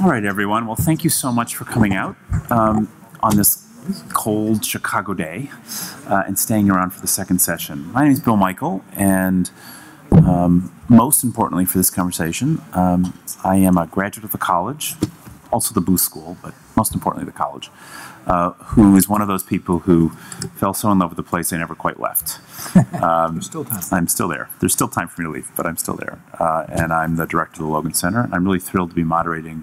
All right, everyone. Well, thank you so much for coming out on this cold Chicago day and staying around for the second session. My name is Bill Michael, and most importantly for this conversation, I am a graduate of the college, also the Booth School, but most importantly the college, who is one of those people who fell so in love with the place they never quite left. There's still time. I'm still there. There's still time for me to leave, but I'm still there. And I'm the director of the Logan Center. I'm really thrilled to be moderating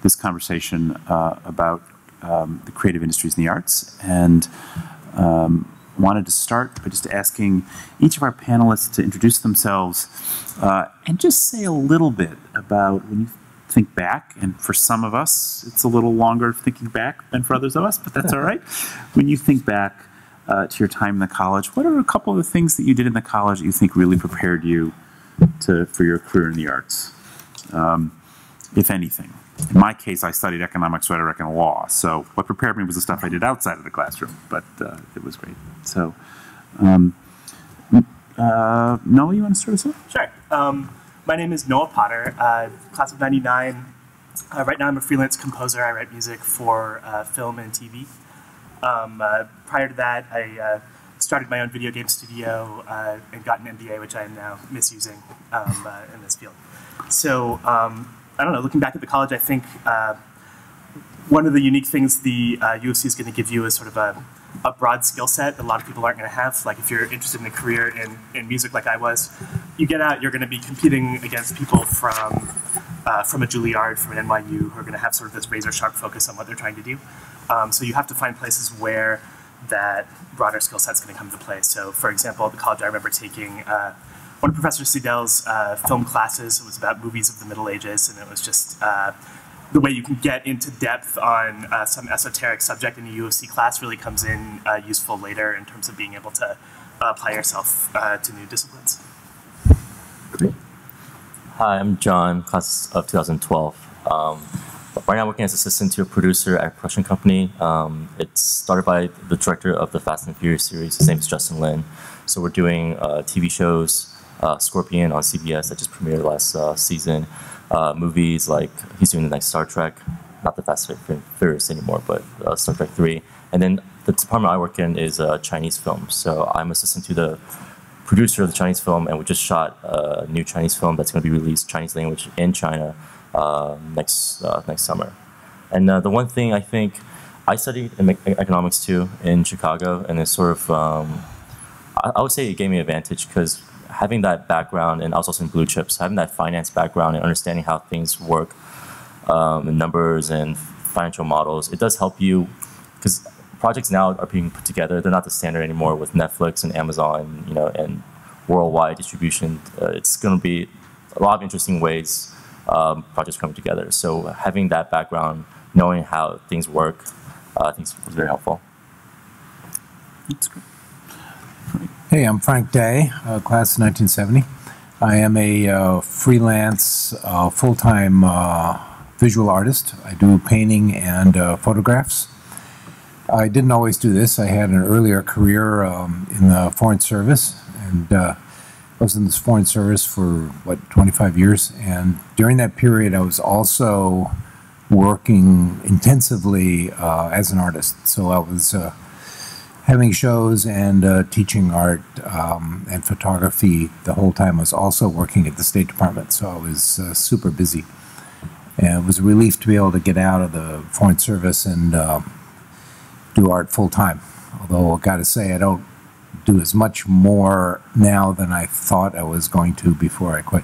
this conversation about the creative industries and the arts. And wanted to start by just asking each of our panelists to introduce themselves and just say a little bit about when you think back, and for some of us, it's a little longer thinking back than for others of us, but that's all right. When you think back to your time in the college, what are a couple of the things that you did in the college that you think really prepared you for your career in the arts, if anything? In my case, I studied economics, rhetoric, and law, so what prepared me was the stuff I did outside of the classroom, but it was great. So, Noah, you want to start us off? Sure. My name is Noah Potter, class of '99. Right now I'm a freelance composer. I write music for film and TV. Prior to that, I started my own video game studio and got an MBA, which I am now misusing in this field. So, I don't know, looking back at the college, I think one of the unique things the U of C is going to give you is sort of a broad skill set that a lot of people aren't going to have. Like if you're interested in a career in music like I was, you get out, you're going to be competing against people from a Juilliard, from an NYU, who are going to have sort of this razor-sharp focus on what they're trying to do. So you have to find places where that broader skill set's going to come into play. So for example, at the college I remember taking one of Professor Siedel's film classes. It was about movies of the Middle Ages, and it was just the way you can get into depth on some esoteric subject in a U of C class really comes in useful later in terms of being able to apply yourself to new disciplines. Great. Hi, I'm John, class of 2012. Right now I'm working as assistant to a producer at a production company. It's started by the director of the Fast and Furious series. His name is Justin Lin. So we're doing TV shows, Scorpion on CBS that just premiered last season. Movies like he's doing the next Star Trek, not the Fast and Furious anymore, but Star Trek 3. And then the department I work in is Chinese film. So I'm assistant to the producer of the Chinese film, and we just shot a new Chinese film that's going to be released Chinese language in China next summer. And the one thing I think, I studied economics too in Chicago, and it's sort of I would say it gave me an advantage because having that background, and I was also in Blue Chips, having that finance background and understanding how things work, and numbers and financial models, it does help you, because projects now are being put together. They're not the standard anymore with Netflix and Amazon, and worldwide distribution. It's going to be a lot of interesting ways projects come together. So having that background, knowing how things work, I think was very helpful. That's great. Hey, I'm Frank Day, class of 1970. I am a freelance, full-time visual artist. I do painting and photographs. I didn't always do this. I had an earlier career in the Foreign Service, and I was in this Foreign Service for, 25 years. And during that period, I was also working intensively as an artist. So I was having shows and teaching art and photography the whole time. I was also working at the State Department, so I was super busy. And it was a relief to be able to get out of the Foreign Service and do art full-time. Although, I've got to say, I don't do as much more now than I thought I was going to before I quit.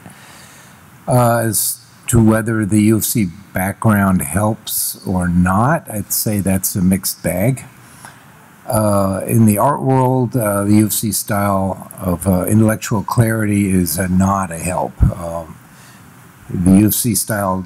As to whether the U of C background helps or not, I'd say that's a mixed bag. In the art world, the U of C style of intellectual clarity is not a help. The U of C style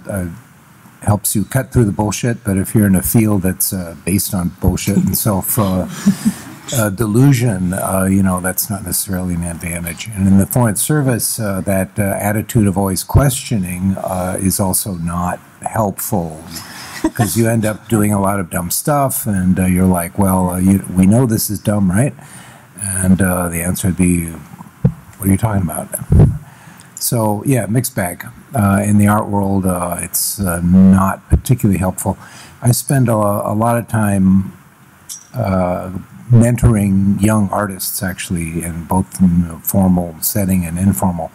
helps you cut through the bullshit, but if you're in a field that's based on bullshit and self-delusion, that's not necessarily an advantage. And in the Foreign Service, that attitude of always questioning is also not helpful, because you end up doing a lot of dumb stuff, and you're like, well, we know this is dumb, right? And the answer would be, what are you talking about? So yeah, mixed bag. In the art world, it's not particularly helpful. I spend a lot of time mentoring young artists, actually, in both formal setting and informal.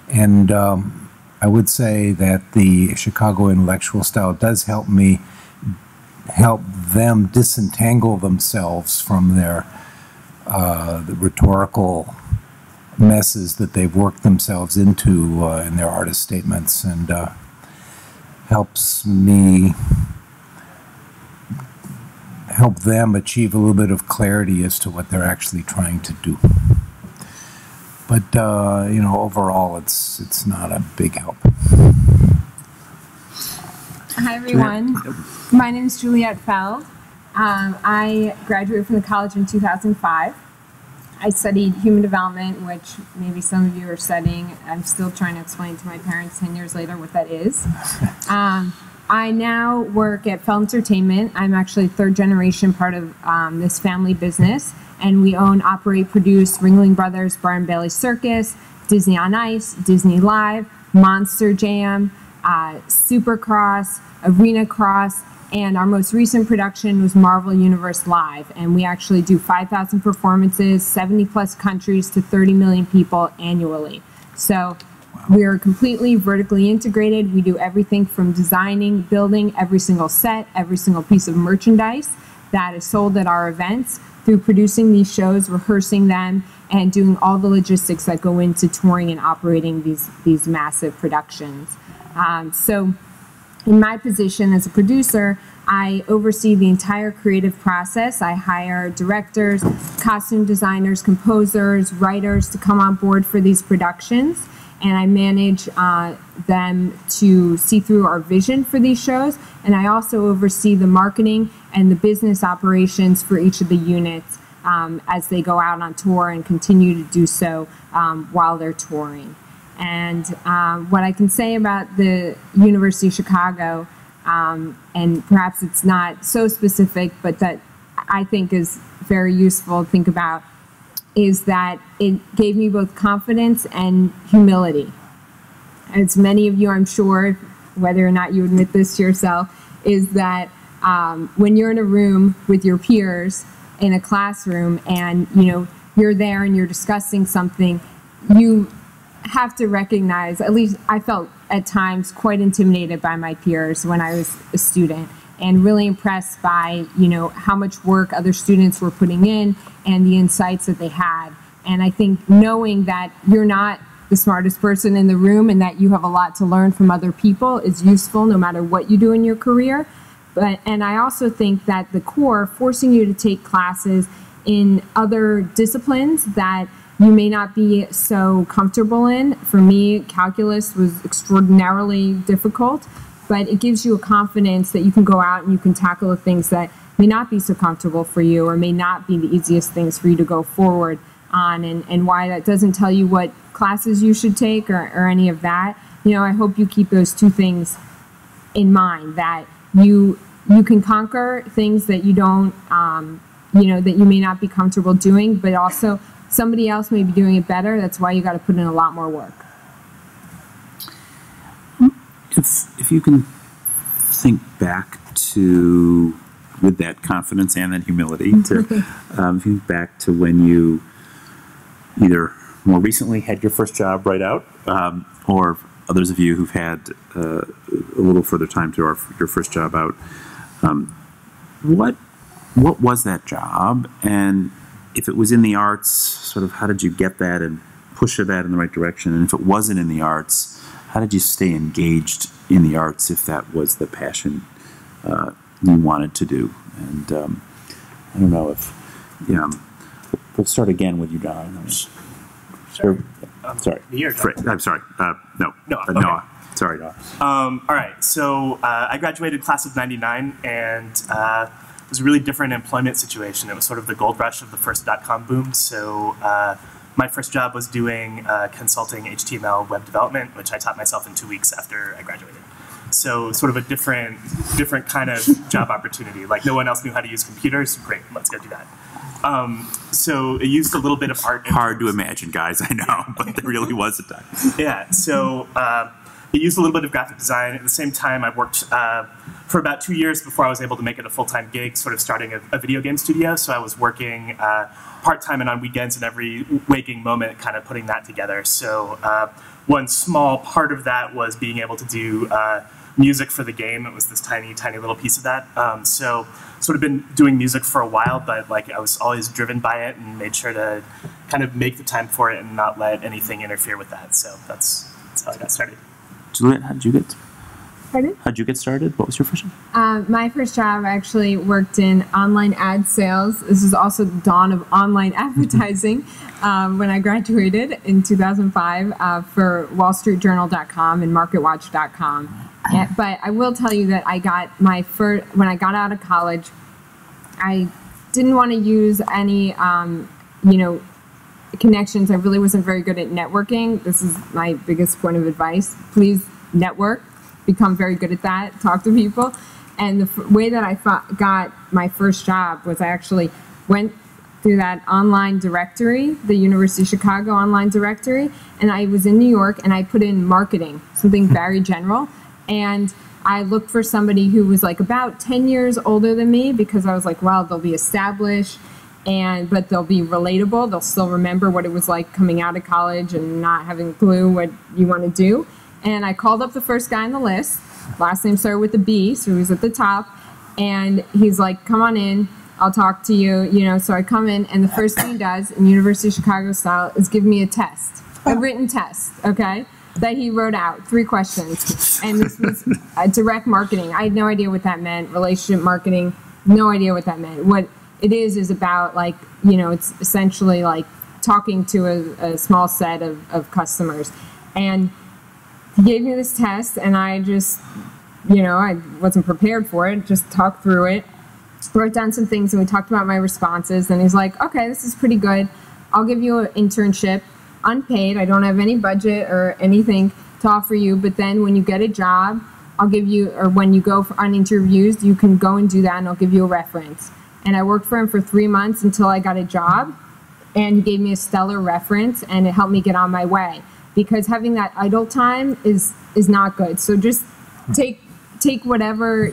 And I would say that the Chicago intellectual style does help them disentangle themselves from their the rhetorical messes that they've worked themselves into in their artist statements, and helps me help them achieve a little bit of clarity as to what they're actually trying to do. But you know, overall, it's not a big help. Hi everyone, my name is Juliette Feld. I graduated from the college in 2005. I studied human development, which maybe some of you are studying. I'm still trying to explain to my parents 10 years later what that is. I now work at Feld Entertainment. I'm actually third generation part of this family business, and we own, operate, produce Ringling Brothers, Barnum Bailey Circus, Disney on Ice, Disney Live, Monster Jam, Supercross, Arena Cross, and our most recent production was Marvel Universe Live, and we actually do 5,000 performances, 70 plus countries to 30 million people annually. So we are completely vertically integrated. We do everything from designing, building every single set, every single piece of merchandise that is sold at our events, through producing these shows, rehearsing them, and doing all the logistics that go into touring and operating these massive productions. So in my position as a producer, I oversee the entire creative process. I hire directors, costume designers, composers, writers to come on board for these productions, and I manage them to see through our vision for these shows, and I also oversee the marketing and the business operations for each of the units as they go out on tour and continue to do so while they're touring. And what I can say about the University of Chicago, and perhaps it's not so specific, but that I think is very useful to think about, is that it gave me both confidence and humility. As many of you, I'm sure, whether or not you admit this to yourself, is that when you're in a room with your peers in a classroom and you're there and you're discussing something, you have to recognize, at least I felt at times quite intimidated by my peers when I was a student, and really impressed by how much work other students were putting in and the insights that they had. And I think knowing that you're not the smartest person in the room and that you have a lot to learn from other people is useful no matter what you do in your career. And I also think that the core, forcing you to take classes in other disciplines that you may not be so comfortable in. For me, calculus was extraordinarily difficult, but it gives you a confidence that you can go out and you can tackle the things that may not be so comfortable for you or may not be the easiest things for you to go forward on, and why that doesn't tell you what classes you should take or any of that. I hope you keep those two things in mind, that you can conquer things that you don't, that you may not be comfortable doing, but also somebody else may be doing it better. That's why you got to put in a lot more work. If you can think back to, with that confidence and that humility, to think back to when you either more recently had your first job right out, or others of you who've had a little further time to your first job out, what was that job? And if it was in the arts, sort of how did you get that and push that in the right direction? And if it wasn't in the arts, how did you stay engaged in the arts if that was the passion you wanted to do? And I don't know if, we'll start again with you, John. Sure. Sorry. I'm sorry. No. Okay. Noah. Sorry, Noah. All right. So I graduated class of '99, and it was a really different employment situation. It was sort of the gold rush of the first .com boom. So my first job was doing consulting HTML web development, which I taught myself in 2 weeks after I graduated. So sort of a different kind of job opportunity. Like, no one else knew how to use computers. Great, let's go do that. So it used a little bit of art. Hard to imagine, guys, I know, but there really was a time. Yeah, so it used a little bit of graphic design. At the same time, I worked for about 2 years before I was able to make it a full-time gig, sort of starting a video game studio. So I was working part-time and on weekends and every waking moment kind of putting that together. So one small part of that was being able to do music for the game. It was this tiny, tiny little piece of that. So sort of been doing music for a while, but like I was always driven by it and made sure to kind of make the time for it and not let anything interfere with that. So that's how I got started. Juliet, how did you get? Pardon? How'd you get started? What was your first job? My first job, I actually worked in online ad sales. This is also the dawn of online advertising when I graduated in 2005 for WallStreetJournal.com and MarketWatch.com. But I will tell you that I got my first, when I got out of college, I didn't want to use any, connections. I really wasn't very good at networking. This is my biggest point of advice. Please network. Become very good at that. Talk to people. And the way that I got my first job was I actually went through that online directory, the University of Chicago online directory, and I was in New York and I put in marketing, something very general. And I looked for somebody who was like about 10 years older than me because I was like, well, they'll be established, but they'll be relatable. They'll still remember what it was like coming out of college and not having a clue what you want to do. And I called up the first guy on the list. Last name started with a B, so he was at the top. And he's like, come on in. I'll talk to you. So I come in, and the first thing he does, in University of Chicago style, is give me a test, a written test, okay, that he wrote out, 3 questions. And this was direct marketing. I had no idea what that meant. Relationship marketing, no idea what that meant. What it is about, like, it's essentially like talking to a small set of customers. And he gave me this test, and I just, I wasn't prepared for it, just talked through it, wrote down some things, and we talked about my responses. And he's like, okay, this is pretty good. I'll give you an internship, unpaid. I don't have any budget or anything to offer you, but then when you get a job, I'll give you, or when you go on interviews, you can go and do that, and I'll give you a reference. And I worked for him for 3 months until I got a job, and he gave me a stellar reference, and it helped me get on my way. Because having that idle time is not good. So just take whatever,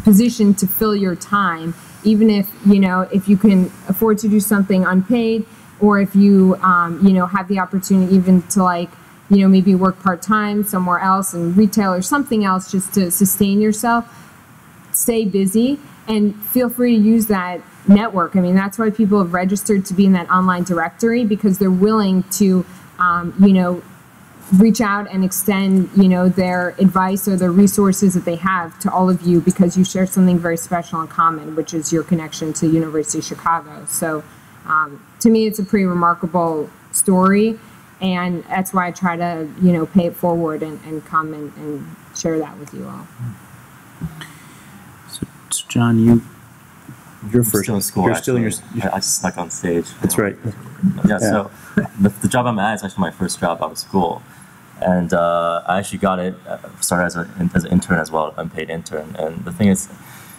position to fill your time, even if, if you can afford to do something unpaid, or if you, have the opportunity even to maybe work part-time somewhere else in retail or something else just to sustain yourself. Stay busy and feel free to use that network. I mean, that's why people have registered to be in that online directory, because they're willing to reach out and extend, their advice or the resources that they have to all of you, because you share something very special in common, which is your connection to the University of Chicago. So to me, it's a pretty remarkable story, and that's why I try to, pay it forward and come and share that with you all. So John, you're first. Still in school. You're still in your. I just snuck on stage. That's right. Yeah. So the job I'm at is actually my first job out of school, and I actually got it. Started as an intern as well, unpaid intern. And the thing is,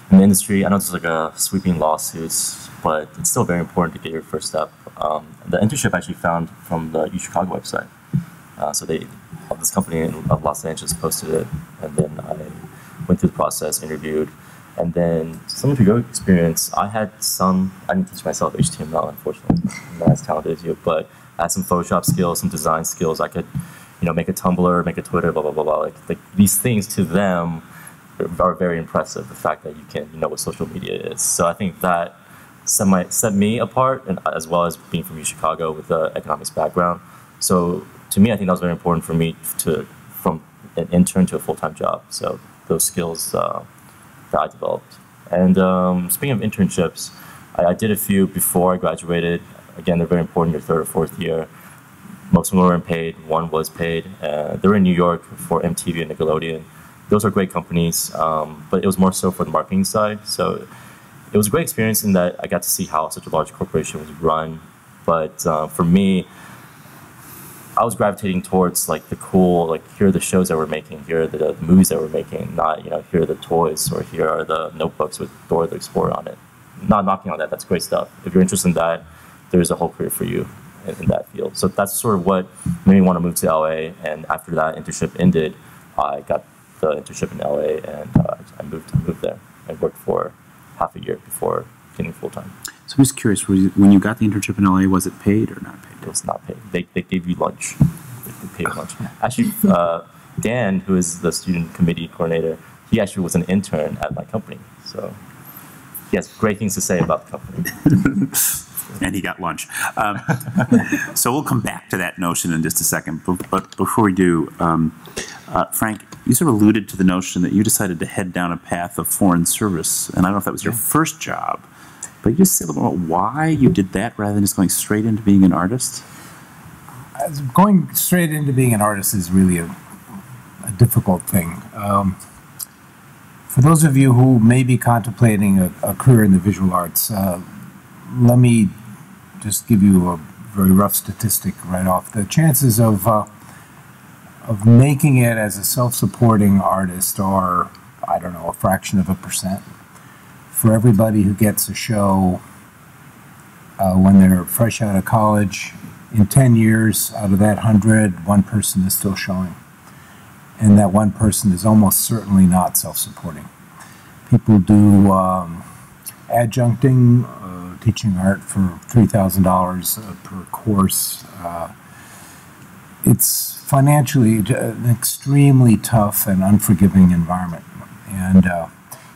in the industry, I know it's like a sweeping lawsuits, but it's still very important to get your first step. The internship I actually found from the UChicago website. So this company in Los Angeles posted it, and then I went through the process, interviewed. And then some of your experience, I didn't teach myself HTML, unfortunately. I'm not as talented as you, but I had some Photoshop skills, some design skills. I could, make a Tumblr, make a Twitter, blah, blah, blah, blah. Like these things to them are very impressive, the fact that you can, what social media is. So I think that set me apart, and as well as being from UChicago with the economics background. So to me, I think that was very important for me from an intern to a full-time job. So those skills that I developed. And speaking of internships, I did a few before I graduated. Again, they're very important your 3rd or 4th year. Most of them weren't paid. One was paid. They were in New York for MTV and Nickelodeon. Those are great companies, but it was more so for the marketing side. So it was a great experience in that I got to see how such a large corporation was run. But for me, I was gravitating towards the cool, here are the shows that we're making, here are the movies that we're making, not, here are the toys, or here are the notebooks with Dora the Explorer on it. not knocking on that. That's great stuff. If you're interested in that, there's a whole career for you in that field. So that's sort of what made me want to move to LA. And after that internship ended, I got the internship in LA, and I moved there. I worked for half a year before getting full time. So I'm just curious, when you got the internship in LA, was it paid or not paid? It was not paid. They gave you lunch. They paid lunch. Actually, Dan, who is the student committee coordinator, he actually was an intern at my company. So he has great things to say about the company. And he got lunch. So we'll come back to that notion in just a second. But before we do, Frank, you sort of alluded to the notion that you decided to head down a path of foreign service. And I don't know if that was your first job, but you just say a little more about why you did that rather than just going straight into being an artist? Going straight into being an artist is really a difficult thing. For those of you who may be contemplating a career in the visual arts, let me just give you a very rough statistic right off. The chances of making it as a self-supporting artist are, I don't know, a fraction of a percent. For everybody who gets a show when they're fresh out of college, in 10 years, out of that 100, one person is still showing. And that one person is almost certainly not self-supporting. People do adjuncting, teaching art for $3,000 per course. It's financially an extremely tough and unforgiving environment. And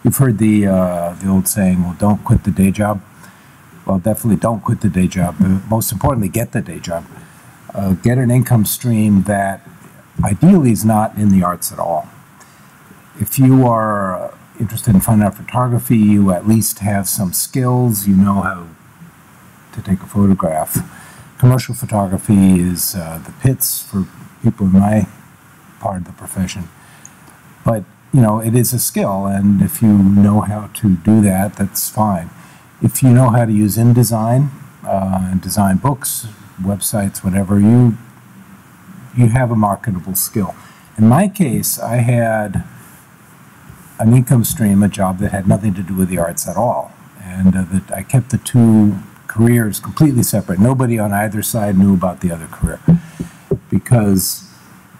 you've heard the old saying, well, don't quit the day job. Well, definitely don't quit the day job. But most importantly, get the day job. Get an income stream that ideally is not in the arts at all. If you are interested in fine art photography, you at least have some skills. You know how to take a photograph. Commercial photography is the pits for people in my part of the profession. But, you know, it is a skill, and if you know how to do that, that's fine. If you know how to use InDesign, and design books, websites, whatever, you have a marketable skill. In my case, I had an income stream, a job that had nothing to do with the arts at all. And I kept the two careers completely separate. Nobody on either side knew about the other career, because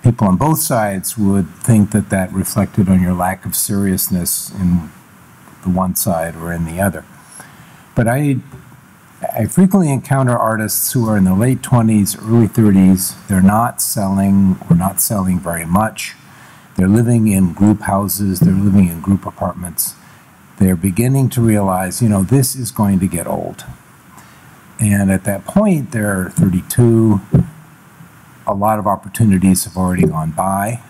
people on both sides would think that that reflected on your lack of seriousness in the one side or in the other. But I frequently encounter artists who are in their late 20s, early 30s. They're not selling or not selling very much. They're living in group houses. They're living in group apartments. They're beginning to realize, you know, this is going to get old. And at that point, they're 32. A lot of opportunities have already gone by,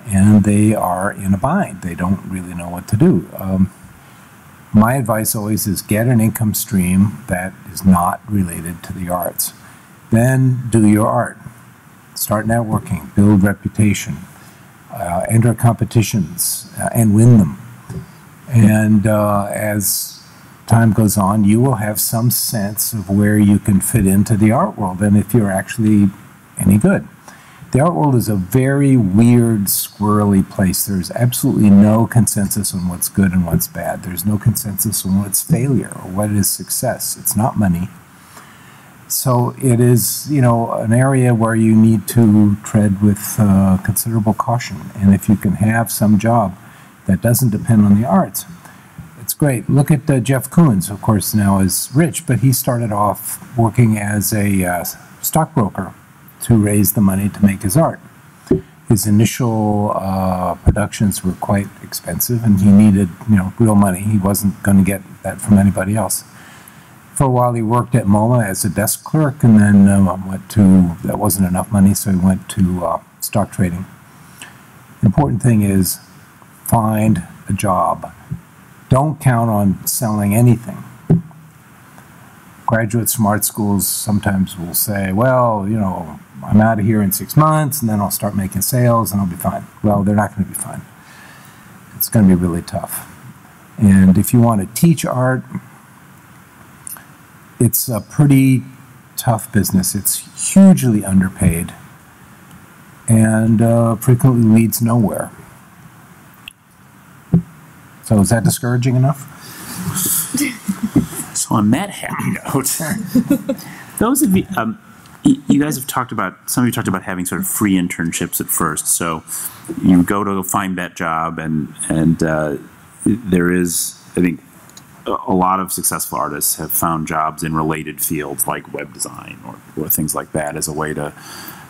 and they are in a bind. They don't really know what to do. My advice always is get an income stream that is not related to the arts. Then do your art. Start networking, build reputation, enter competitions, and win them. And as time goes on, you will have some sense of where you can fit into the art world and if you're actually any good. The art world is a very weird, squirrely place. There's absolutely no consensus on what's good and what's bad. There's no consensus on what's failure or what is success. It's not money. So it is, you know, an area where you need to tread with considerable caution. And if you can have some job that doesn't depend on the arts, it's great. Look at Jeff Koons, of course, now is rich, but he started off working as a stockbroker to raise the money to make his art. His initial productions were quite expensive, and he needed, you know, real money. He wasn't going to get that from anybody else. For a while, he worked at MoMA as a desk clerk, and then that wasn't enough money, so he went to stock trading. The important thing is find a job. Don't count on selling anything. Graduates from art schools sometimes will say, well, you know, I'm out of here in 6 months, and then I'll start making sales, and I'll be fine. Well, they're not going to be fine. It's going to be really tough. And if you want to teach art, it's a pretty tough business. It's hugely underpaid and frequently leads nowhere. So is that discouraging enough? So on that happy note, those of you, you guys have talked about, some of you talked about having sort of free internships at first. So you go to find that job, and there is, I think, a lot of successful artists have found jobs in related fields like web design or things like that as a way to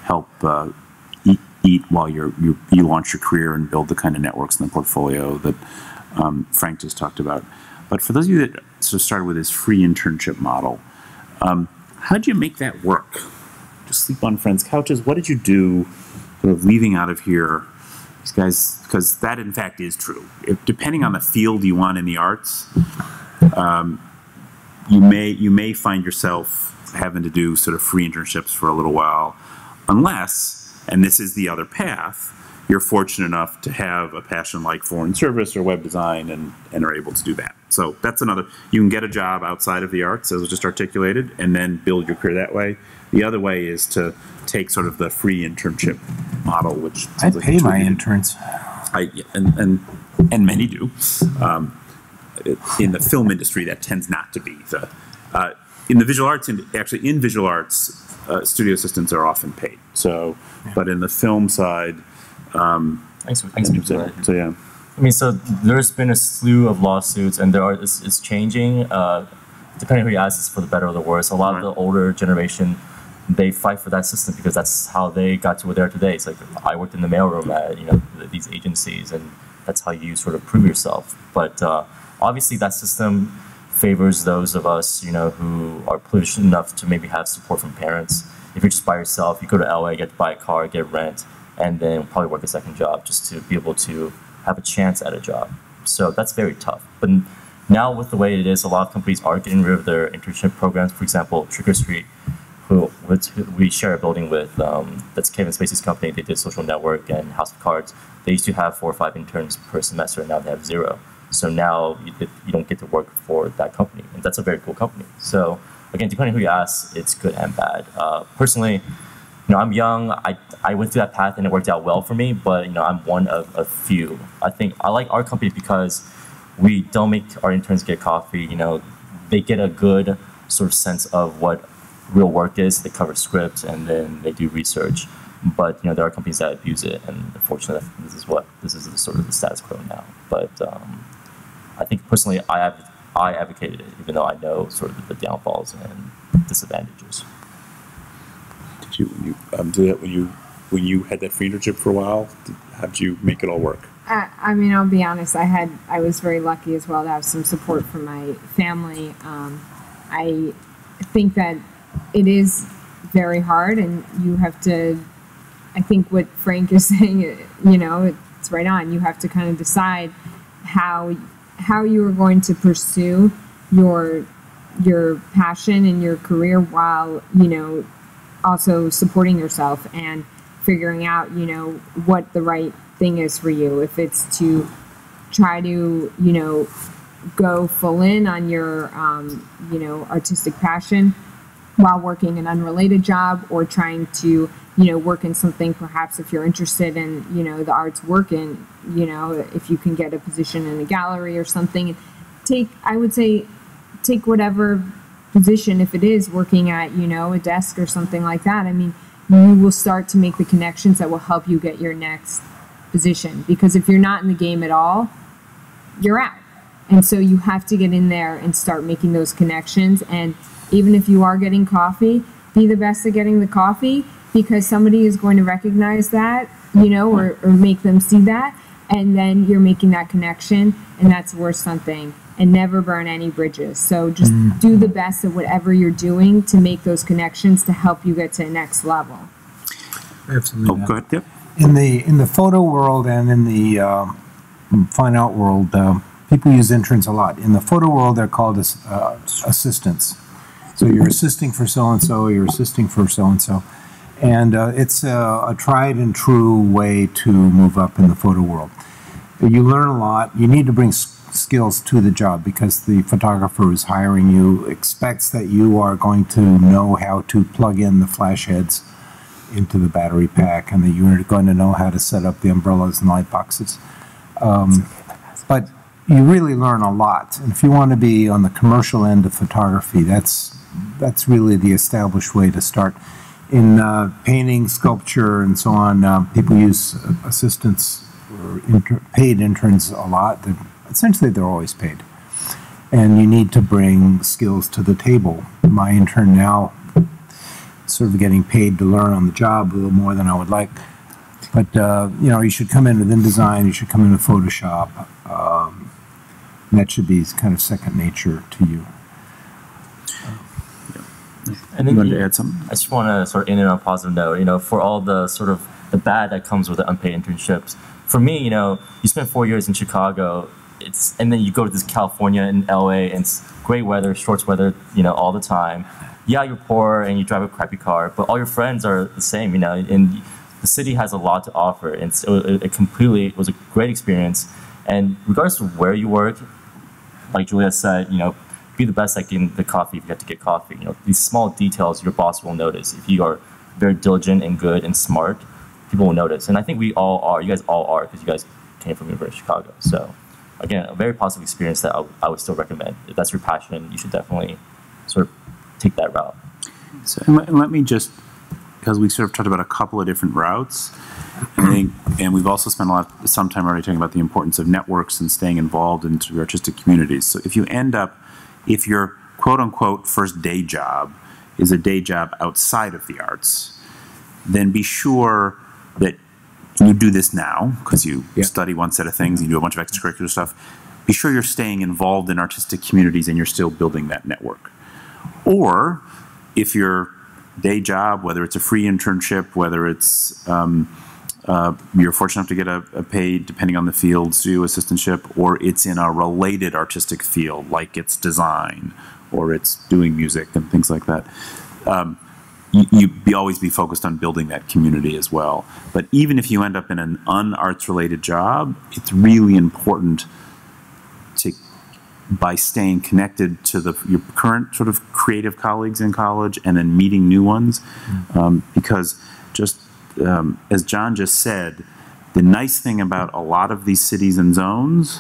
help eat while you launch your career and build the kind of networks in the portfolio that Frank just talked about. But for those of you that sort of started with this free internship model, how did you make that work? Just sleep on friends' couches? What did you do sort of leaving out of here? These guys, because that in fact is true. Depending on the field you want in the arts, you may find yourself having to do sort of free internships for a little while, unless, and this is the other path, you're fortunate enough to have a passion like foreign service or web design and are able to do that. So that's another, you can get a job outside of the arts, as was just articulated, and then build your career that way. The other way is to take sort of the free internship model, which I pay my interns. And many do. In the film industry, that tends not to be the. In the visual arts, actually in visual arts, studio assistants are often paid. So, yeah. But in the film side, thanks for that. So yeah. I mean, so there's been a slew of lawsuits, and it's changing. Depending who you ask, it's for the better or the worse. A lot of the older generation, they fight for that system because that's how they got to where they are today. It's like, I worked in the mailroom at these agencies, and that's how you sort of prove yourself. But obviously, that system favors those of us, who are privileged enough to maybe have support from parents. If you're just by yourself, you go to LA, get to buy a car, get rent, and then probably work a second job just to be able to have a chance at a job. So that's very tough. But now with the way it is, a lot of companies are getting rid of their internship programs. For example, Trigger Street, who we share a building with, that's Kevin Spacey's company. They did Social Network and House of Cards. They used to have 4 or 5 interns per semester, and now they have 0. So now you don't get to work for that company, and that's a very cool company. So again, depending on who you ask, it's good and bad. Personally, I'm young. I went through that path, and it worked out well for me. But I'm one of a few. I think I like our company because we don't make our interns get coffee. They get a good sort of sense of what real work is. They cover scripts, and then they do research. But there are companies that abuse it, and unfortunately, this is sort of the status quo now. But I think personally, I advocated it, even though I know sort of the downfalls and disadvantages. Did you do that when you had that free internship for a while? How did you make it all work? I mean, I'll be honest. I was very lucky as well to have some support from my family. I think that it is very hard, and you have to. I think what Frank is saying, it's right on. You have to kind of decide how you are going to pursue your passion and your career while also supporting yourself and figuring out what the right thing is for you. If it's to try to go full in on your artistic passion while working an unrelated job, or trying to work in something, perhaps if you're interested in the arts work in, if you can get a position in a gallery or something, I would say take whatever position. If it is working at a desk or something like that, I mean, you will start to make the connections that will help you get your next position. Because if you're not in the game at all, you're out. And so you have to get in there and start making those connections. And even if you are getting coffee, be the best at getting the coffee, because somebody is going to recognize that, or make them see that, and then you're making that connection, and that's worth something. And never burn any bridges. So just do the best at whatever you're doing to make those connections to help you get to the next level. Absolutely. Go ahead. Yep. In the photo world and in the fine art world, people use interns a lot. In the photo world, they're called assistants. So you're assisting for so-and-so, you're assisting for so-and-so. And it's a tried and true way to move up in the photo world. You learn a lot. You need to bring skills to the job because the photographer who's hiring you expects that you are going to know how to plug in the flash heads into the battery pack, and that you're going to know how to set up the umbrellas and light boxes. But you really learn a lot. And if you want to be on the commercial end of photography, that's really the established way to start. In painting, sculpture, and so on, people use assistants or paid interns a lot. Essentially, they're always paid. And you need to bring skills to the table. My intern now is sort of getting paid to learn on the job a little more than I would like. But, you know, you should come in with InDesign, you should come in with Photoshop. That should be kind of second nature to you. And then you wanted to add something? I just want to sort of end it on a positive note. You know, for all the sort of the bad that comes with the unpaid internships. For me, you know, you spend 4 years in Chicago, and then you go to this California and LA, and it's great weather, shorts weather, you know, all the time. Yeah, you're poor and you drive a crappy car, but all your friends are the same, you know. And the city has a lot to offer, and so it was a great experience. And regardless of where you work, like Julia said, you know, be the best at getting the coffee if you have to get coffee. You know, these small details your boss will notice. If you are very diligent and good and smart, people will notice. And I think we all are. You guys all are, because you guys came from University of Chicago. So, again, a very positive experience that I would still recommend. If that's your passion, you should definitely sort of take that route. So, and let me just, because we sort of talked about a couple of different routes, and we've also spent some time already talking about the importance of networks and staying involved in sort of artistic communities. So if your quote-unquote first day job is a day job outside of the arts, then be sure that, and you do this now, because you study one set of things, and you do a bunch of extracurricular stuff, be sure you're staying involved in artistic communities and you're still building that network. Or, if your day job, whether it's a free internship, whether it's you're fortunate enough to get a paid, depending on the field, studio assistantship, or it's in a related artistic field, like it's design, or it's doing music and things like that. Always be focused on building that community as well. But even if you end up in an un-arts related job, it's really important by staying connected to your current sort of creative colleagues in college and then meeting new ones, because just as John just said, the nice thing about a lot of these cities and zones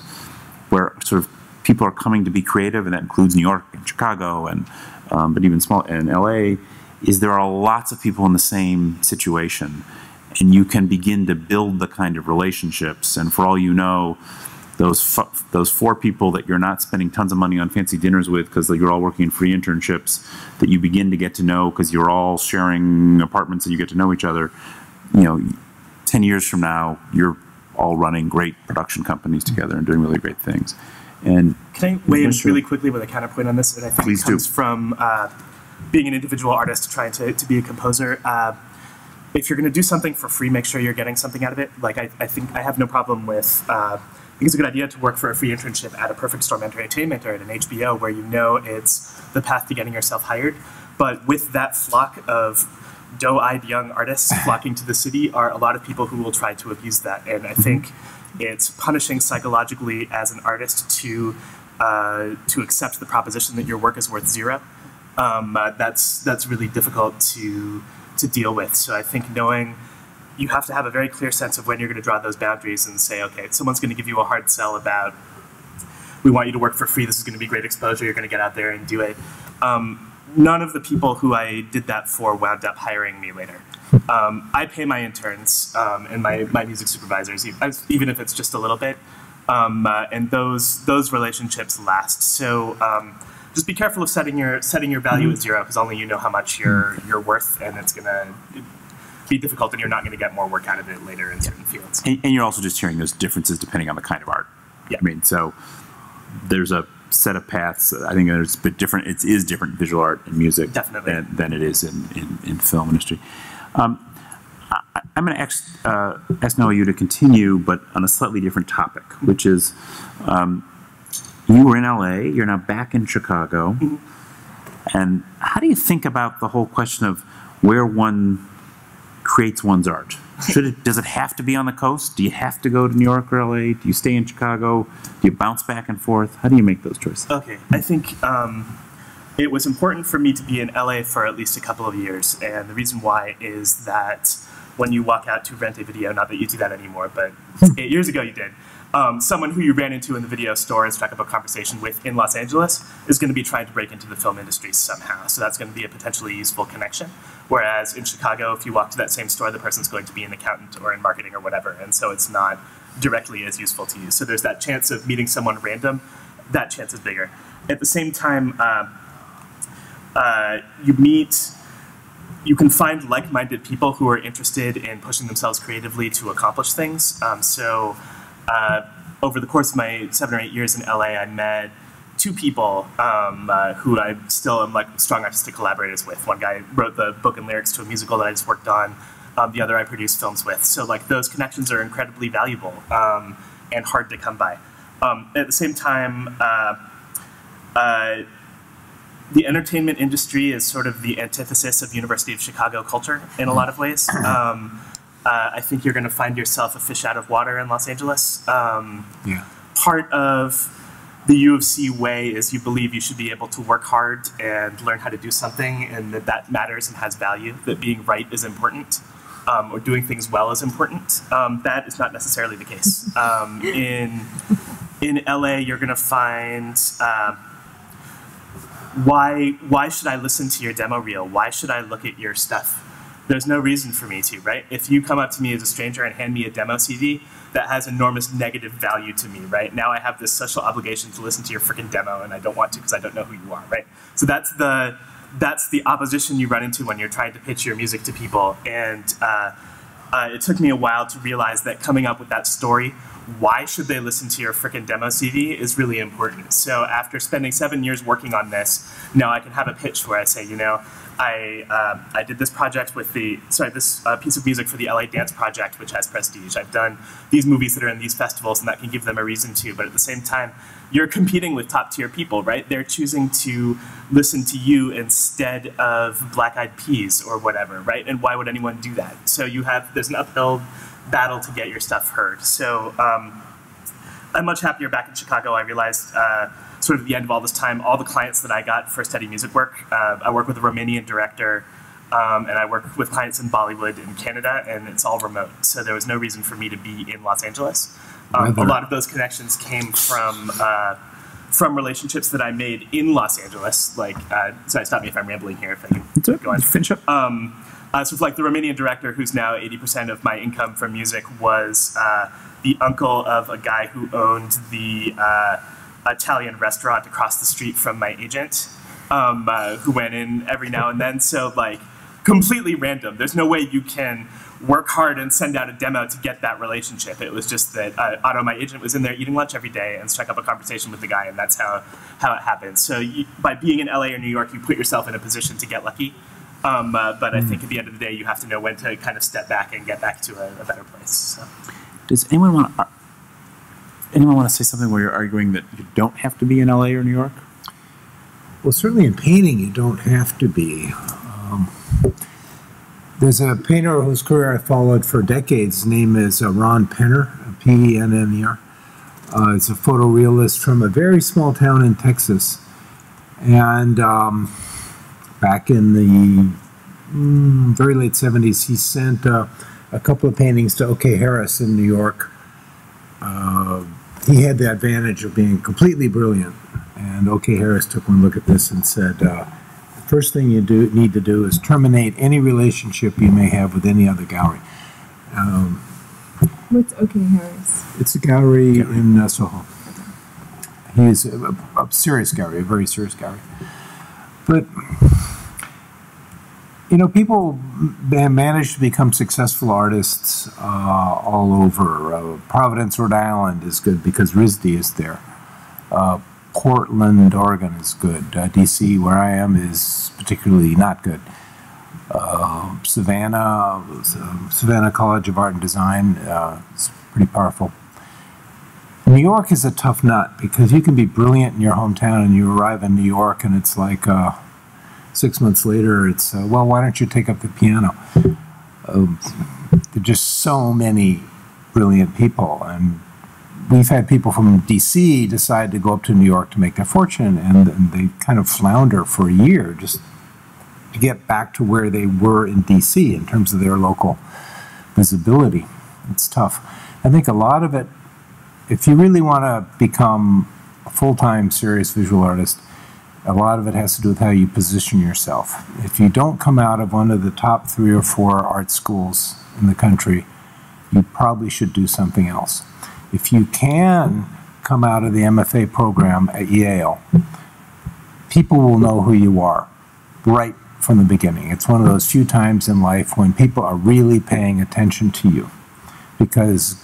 where sort of people are coming to be creative, and that includes New York and Chicago and but even and LA, is there are lots of people in the same situation, and you can begin to build the kind of relationships. And for all you know, those 4 people that you're not spending tons of money on fancy dinners with because you're all working in free internships, that you begin to get to know because you're all sharing apartments and you get to know each other, you know, 10 years from now, you're all running great production companies together and doing really great things. And can I weigh in really quickly with a counterpoint on this? And I think Please it comes from being an individual artist trying to be a composer. If you're going to do something for free, make sure you're getting something out of it. Like I think I have no problem with. I think it's a good idea to work for a free internship at a Perfect Storm Entertainment or at an HBO, where you know it's the path to getting yourself hired. But with that flock of doe-eyed young artists flocking to the city are a lot of people who will try to abuse that. And I think it's punishing psychologically as an artist to accept the proposition that your work is worth zero. That's really difficult to deal with. So I think knowing you have to have a very clear sense of when you're going to draw those boundaries and say, okay, someone's going to give you a hard sell about, we want you to work for free, this is going to be great exposure, you're going to get out there and do it. None of the people who I did that for wound up hiring me later. I pay my interns and my music supervisors, even if it's just a little bit, and those relationships last. So just be careful of setting your value at zero, because only you know how much you're worth, and it's gonna be difficult, and you're not going to get more work out of it later in certain fields. And you're also just hearing those differences depending on the kind of art. Yeah. I mean, so there's a set of paths. I think there's a bit different. It is different in visual art and music than it is in film industry. I'm going to ask Noah you to continue, but on a slightly different topic, which is you were in LA, you're now back in Chicago, and how do you think about the whole question of where one creates one's art? Does it have to be on the coast? Do you have to go to New York or LA? Do you stay in Chicago? Do you bounce back and forth? How do you make those choices? Okay, I think it was important for me to be in LA for at least a couple of years, and the reason why is that when you walk out to rent a video, not that you do that anymore, but 8 years ago you did, someone who you ran into in the video store and struck up a conversation with in Los Angeles is going to be trying to break into the film industry somehow. So that's going to be a potentially useful connection. Whereas in Chicago, if you walk to that same store, the person's going to be an accountant or in marketing or whatever. And so it's not directly as useful to you. So there's that chance of meeting someone random. That chance is bigger. At the same time, you can find like-minded people who are interested in pushing themselves creatively to accomplish things. Over the course of my 7 or 8 years in LA, I met 2 people who I still am like strong artistic collaborators with. One guy wrote the book and lyrics to a musical that I just worked on. The other I produce films with. So like those connections are incredibly valuable and hard to come by. At the same time, the entertainment industry is sort of the antithesis of University of Chicago culture in a lot of ways. I think you're going to find yourself a fish out of water in Los Angeles. Part of the U of C way is you believe you should be able to work hard and learn how to do something, and that matters and has value, that being right is important, or doing things well is important. That is not necessarily the case. In LA, you're going to find why should I listen to your demo reel? Why should I look at your stuff? There's no reason for me to, right? If you come up to me as a stranger and hand me a demo CD, that has enormous negative value to me, right? Now I have this social obligation to listen to your freaking demo, and I don't want to because I don't know who you are, right? So that's the opposition you run into when you're trying to pitch your music to people. And it took me a while to realize that coming up with that story, why should they listen to your frickin' demo CD, is really important. So after spending 7 years working on this, now I can have a pitch where I say, you know, I did this project with this piece of music for the LA Dance Project, which has prestige. I've done these movies that are in these festivals, and that can give them a reason to. But at the same time, you're competing with top-tier people, right? They're choosing to listen to you instead of Black Eyed Peas or whatever, right? And why would anyone do that? So there's an uphill battle to get your stuff heard. So I'm much happier back in Chicago. I realized sort of at the end of all this time, all the clients that I got for steady music work, I work with a Romanian director, and I work with clients in Bollywood in Canada, and it's all remote. So there was no reason for me to be in Los Angeles. A lot of those connections came from relationships that I made in Los Angeles. Like, sorry, stop me if I'm rambling here. If I can go on. Finish up. So like the Romanian director, who's now 80% of my income from music, was the uncle of a guy who owned the Italian restaurant across the street from my agent, who went in every now and then. So like completely random. There's no way you can work hard and send out a demo to get that relationship. It was just that Otto, my agent, was in there eating lunch every day and struck up a conversation with the guy, and that's how it happened. So by being in LA or New York, you put yourself in a position to get lucky. But I think at the end of the day, you have to know when to kind of step back and get back to a better place. So. Does anyone want to say something where you're arguing that you don't have to be in LA or New York? Well, certainly in painting, you don't have to be. There's a painter whose career I followed for decades. His name is Ron Penner, Penner. It's a photorealist from a very small town in Texas. And back in the very late 70s, he sent a couple of paintings to O.K. Harris in New York. He had the advantage of being completely brilliant. And O.K. Harris took one look at this and said, first thing you need to do is terminate any relationship you may have with any other gallery. What's OK Harris? It's a gallery in Soho. He's a serious gallery, a very serious gallery. But, you know, people manage to become successful artists all over. Providence, Rhode Island is good because RISD is there. Portland, Oregon is good. D.C., where I am, is particularly not good. Savannah College of Art and Design is pretty powerful. New York is a tough nut because you can be brilliant in your hometown and you arrive in New York and it's like 6 months later it's, well, why don't you take up the piano? There are just so many brilliant people, and we've had people from D.C. decide to go up to New York to make their fortune, and they kind of flounder for a year just to get back to where they were in D.C. in terms of their local visibility. It's tough. I think a lot of it if you really want to become a full-time serious visual artist, a lot of it has to do with how you position yourself. If you don't come out of one of the top 3 or 4 art schools in the country, you probably should do something else. If you can come out of the MFA program at Yale, people will know who you are right from the beginning. It's one of those few times in life when people are really paying attention to you, because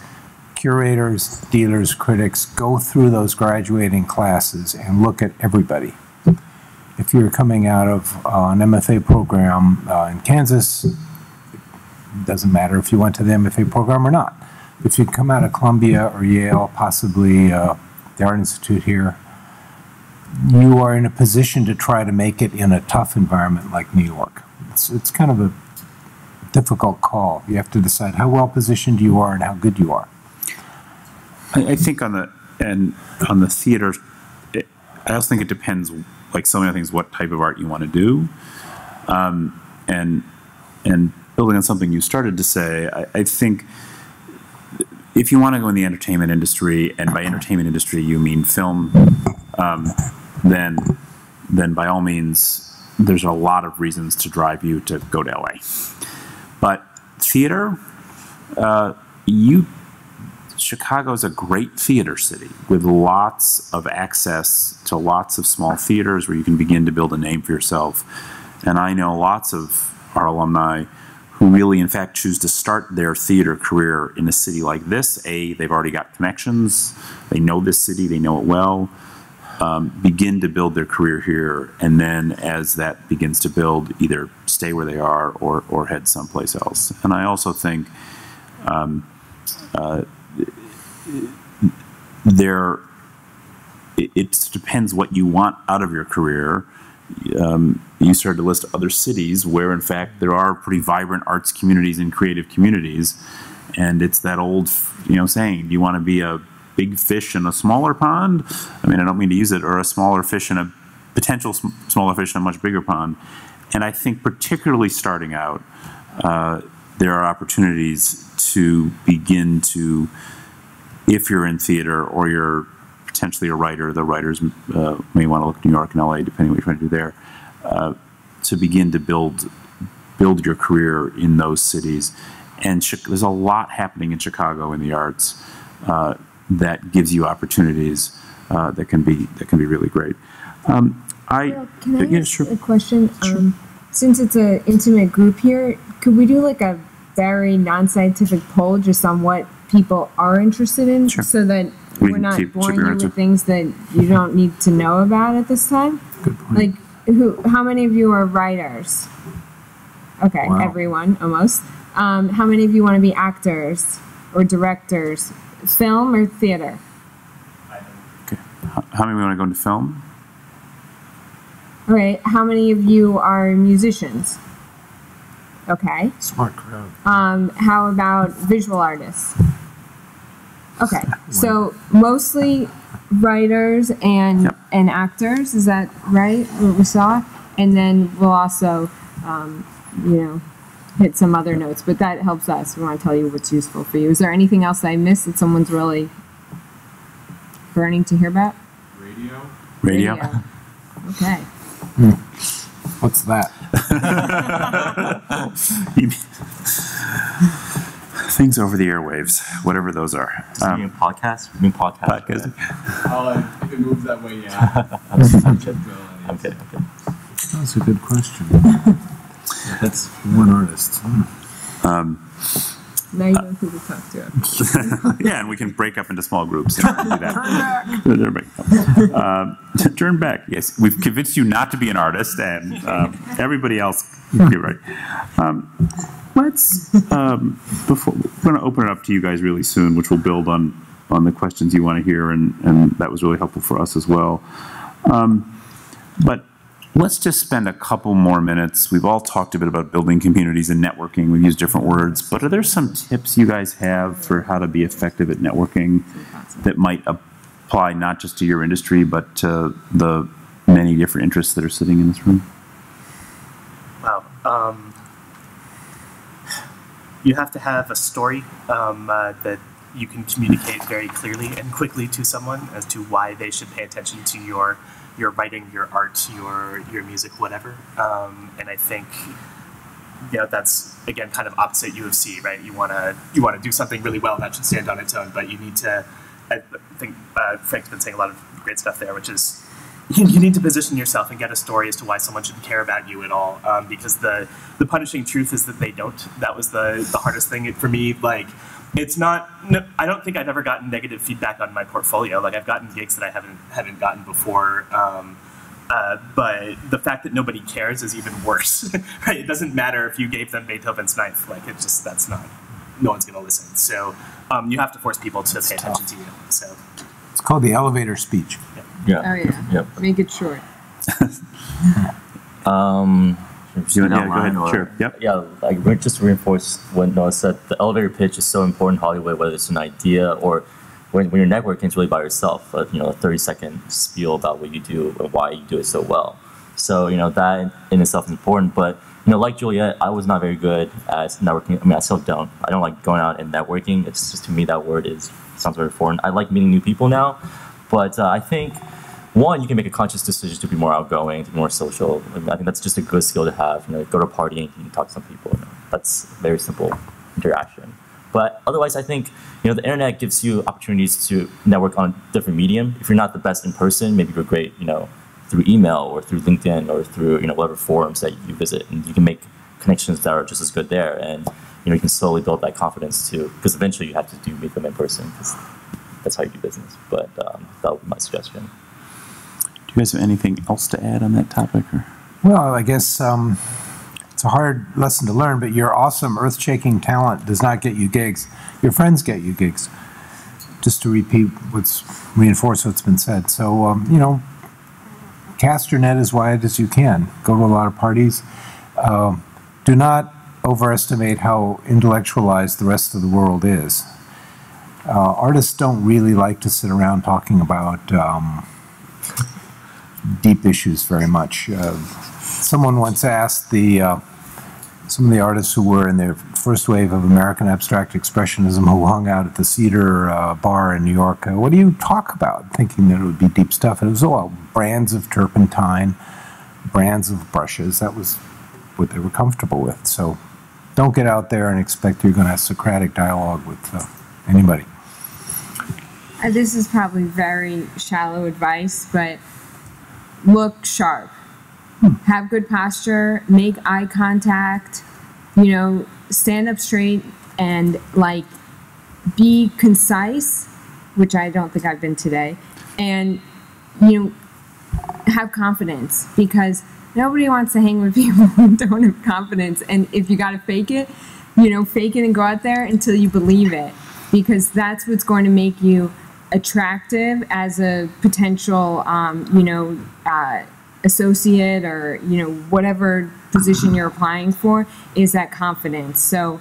curators, dealers, critics go through those graduating classes and look at everybody. If you're coming out of an MFA program in Kansas, it doesn't matter if you went to the MFA program or not. If you come out of Columbia or Yale, possibly the Art Institute here, you are in a position to try to make it in a tough environment like New York. It's kind of a difficult call. You have to decide how well positioned you are and how good you are. I think on the theater, I also think it depends, like so many things, what type of art you want to do, and building on something you started to say, I think if you want to go in the entertainment industry, and by entertainment industry you mean film, then by all means, there's a lot of reasons to drive you to go to LA. But theater, Chicago is a great theater city with lots of access to lots of small theaters where you can begin to build a name for yourself. And I know lots of our alumni who really, in fact, choose to start their theater career in a city like this. They've already got connections, they know this city, they know it well, begin to build their career here, and then as that begins to build, either stay where they are or head someplace else. And I also think it depends what you want out of your career. You started to list other cities where, in fact, there are pretty vibrant arts communities and creative communities, and it's that old, saying, do you want to be a big fish in a smaller pond? I mean, I don't mean to use it, or a smaller fish in a potential smaller fish in a much bigger pond. And I think particularly starting out, there are opportunities to begin to, if you're in theater or you're potentially a writer, the writers may want to look at New York and LA, depending what you're trying to do there, to begin to build your career in those cities. And there's a lot happening in Chicago in the arts that gives you opportunities that can be really great. Can I ask a question? Sure. Since it's an intimate group here, could we do like a very non-scientific poll just on what people are interested in, so that we're not boring you with things that you don't need to know about at this time? Good point. Like, how many of you are writers? Okay, wow. Everyone, almost. How many of you want to be actors or directors, film or theater? Okay. How many want to go into film? All right. How many of you are musicians? Okay. Smart crowd. How about visual artists? Okay. So mostly writers and actors. Is that right? What we saw, and then we'll also, hit some other notes. But that helps us. We want to tell you what's useful for you. Is there anything else I missed that someone's really burning to hear about? Radio. Okay. What's that? Things over the airwaves, whatever those are. You mean podcast? You mean podcast? If it moves that way, yeah. Okay. That's a good question. That's one artist. Now you know who to talk to. Yeah, and we can break up into small groups. And do that. Turn back. Yes, we've convinced you not to be an artist, and everybody else. You're right. Let's we're going to open it up to you guys really soon, which will build on the questions you want to hear, and that was really helpful for us as well. But let's just spend a couple more minutes. We've all talked a bit about building communities and networking. We've used different words, but are there some tips you guys have for how to be effective at networking that might apply not just to your industry, but to the many different interests that are sitting in this room? Wow. You have to have a story that you can communicate very clearly and quickly to someone as to why they should pay attention to your writing, your art, your music, whatever. And I think, you know, that's again kind of opposite U of C, right? You want to do something really well that should stand on its own, but you need to. I think Frank's been saying a lot of great stuff there, which is you need to position yourself and get a story as to why someone should care about you at all. Because the punishing truth is that they don't. That was the hardest thing for me. Like, it's not. No, I don't think I've ever gotten negative feedback on my portfolio. Like, I've gotten gigs that I haven't gotten before. But the fact that nobody cares is even worse. Right? It doesn't matter if you gave them Beethoven's Ninth. Like, it's just that's not. No one's going to listen. So you have to force people to pay attention to you. So it's called the elevator speech. Yeah. Oh yeah. Yep. Make it short. Go ahead. Sure. Yep. Yeah, like just to reinforce what Noah said, the elevator pitch is so important in Hollywood, whether it's an idea or when you're networking, it's really by yourself. A 30-second spiel about what you do and why you do it so well. So that in itself is important. But like Juliet, I was not very good at networking. I mean, I still don't. I don't like going out and networking. It's just, to me, that word sounds very foreign. I like meeting new people now, but I think. One, you can make a conscious decision to be more outgoing, to be more social. I think that's just a good skill to have. Go to a party and you can talk to some people. That's very simple interaction. But otherwise, I think the internet gives you opportunities to network on a different medium. If you're not the best in person, maybe you're great, through email or through LinkedIn or through whatever forums that you visit, and you can make connections that are just as good there. And you can slowly build that confidence too, because eventually you have to meet them in person, because that's how you do business. But that would be my suggestion. Do you guys have anything else to add on that topic? Or? Well, I guess it's a hard lesson to learn, but your awesome, earth-shaking talent does not get you gigs. Your friends get you gigs. Just to reinforce what's been said. So, cast your net as wide as you can. Go to a lot of parties. Do not overestimate how intellectualized the rest of the world is. Artists don't really like to sit around talking about deep issues very much. Someone once asked some of the artists who were in the first wave of American abstract expressionism, who hung out at the Cedar Bar in New York, what do you talk about? Thinking that it would be deep stuff. And it was all brands of turpentine, brands of brushes. That was what they were comfortable with. So don't get out there and expect you're going to have Socratic dialogue with anybody. This is probably very shallow advice, but look sharp. Have good posture, make eye contact, stand up straight, and be concise, which I don't think I've been today, and have confidence, because nobody wants to hang with people who don't have confidence. And if you got to fake it, fake it and go out there until you believe it, because that's what's going to make you attractive as a potential, associate, or whatever position you're applying for, is that confidence. So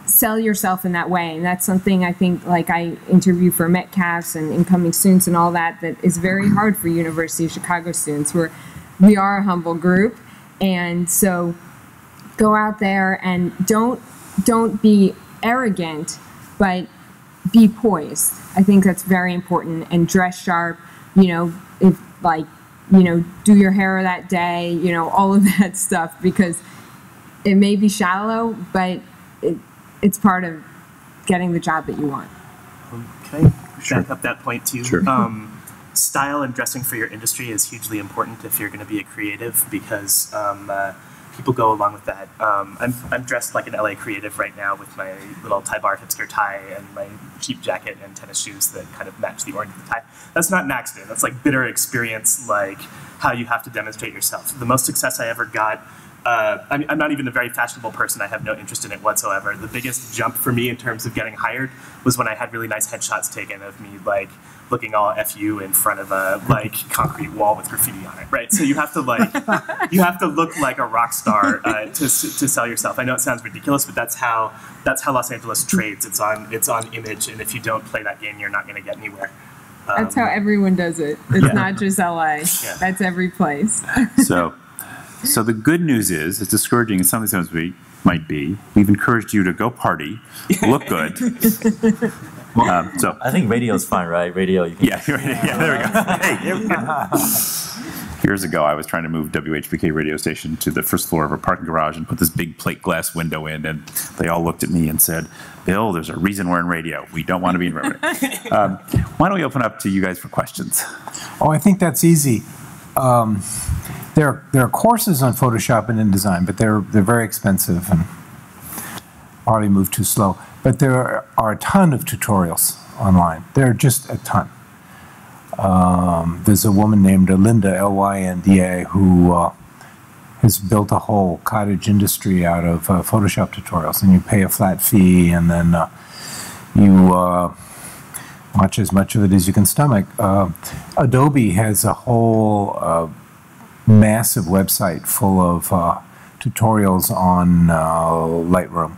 sell yourself in that way, and that's something I think, I interview for Metcalfs and incoming students and all that is very hard for University of Chicago students. We are a humble group, and so go out there and don't be arrogant, but be poised. I think that's very important. And dress sharp, if do your hair that day, all of that stuff, because it may be shallow, but it's part of getting the job that you want. Okay, Sure. back up that point too. Sure. Style and dressing for your industry is hugely important if you're going to be a creative, because people go along with that. I'm dressed like an LA creative right now with my little tie bar hipster tie and my cheap jacket and tennis shoes that kind of match the orange of the tie. That's not an accident. That's bitter experience, how you have to demonstrate yourself. The most success I ever got, I'm not even a very fashionable person. I have no interest in it whatsoever. The biggest jump for me in terms of getting hired was when I had really nice headshots taken of me, looking all FU in front of a concrete wall with graffiti on it, right? So you have to you have to look like a rock star to sell yourself. I know it sounds ridiculous, but that's how Los Angeles trades. It's on image, and if you don't play that game, you're not going to get anywhere. That's how everyone does it. It's Yeah. not just LA. Yeah. That's every place. So the good news is, it's discouraging in some ways, we might be. We've encouraged you to go party, look good. So I think radio is fine, right? Radio. You can there we go. Hey, years ago, I was trying to move WHBK radio station to the first floor of a parking garage and put this big plate glass window in, and they all looked at me and said, "Bill, there's a reason we're in radio. We don't want to be in radio." Why don't we open up to you guys for questions? Oh, I think that's easy. There are courses on Photoshop and InDesign, but they're very expensive and probably move too slow. But there are a ton of tutorials online. There are just a ton. There's a woman named Lynda, Lynda, who has built a whole cottage industry out of Photoshop tutorials, and you pay a flat fee, and then you watch as much of it as you can stomach. Adobe has a whole massive website full of tutorials on Lightroom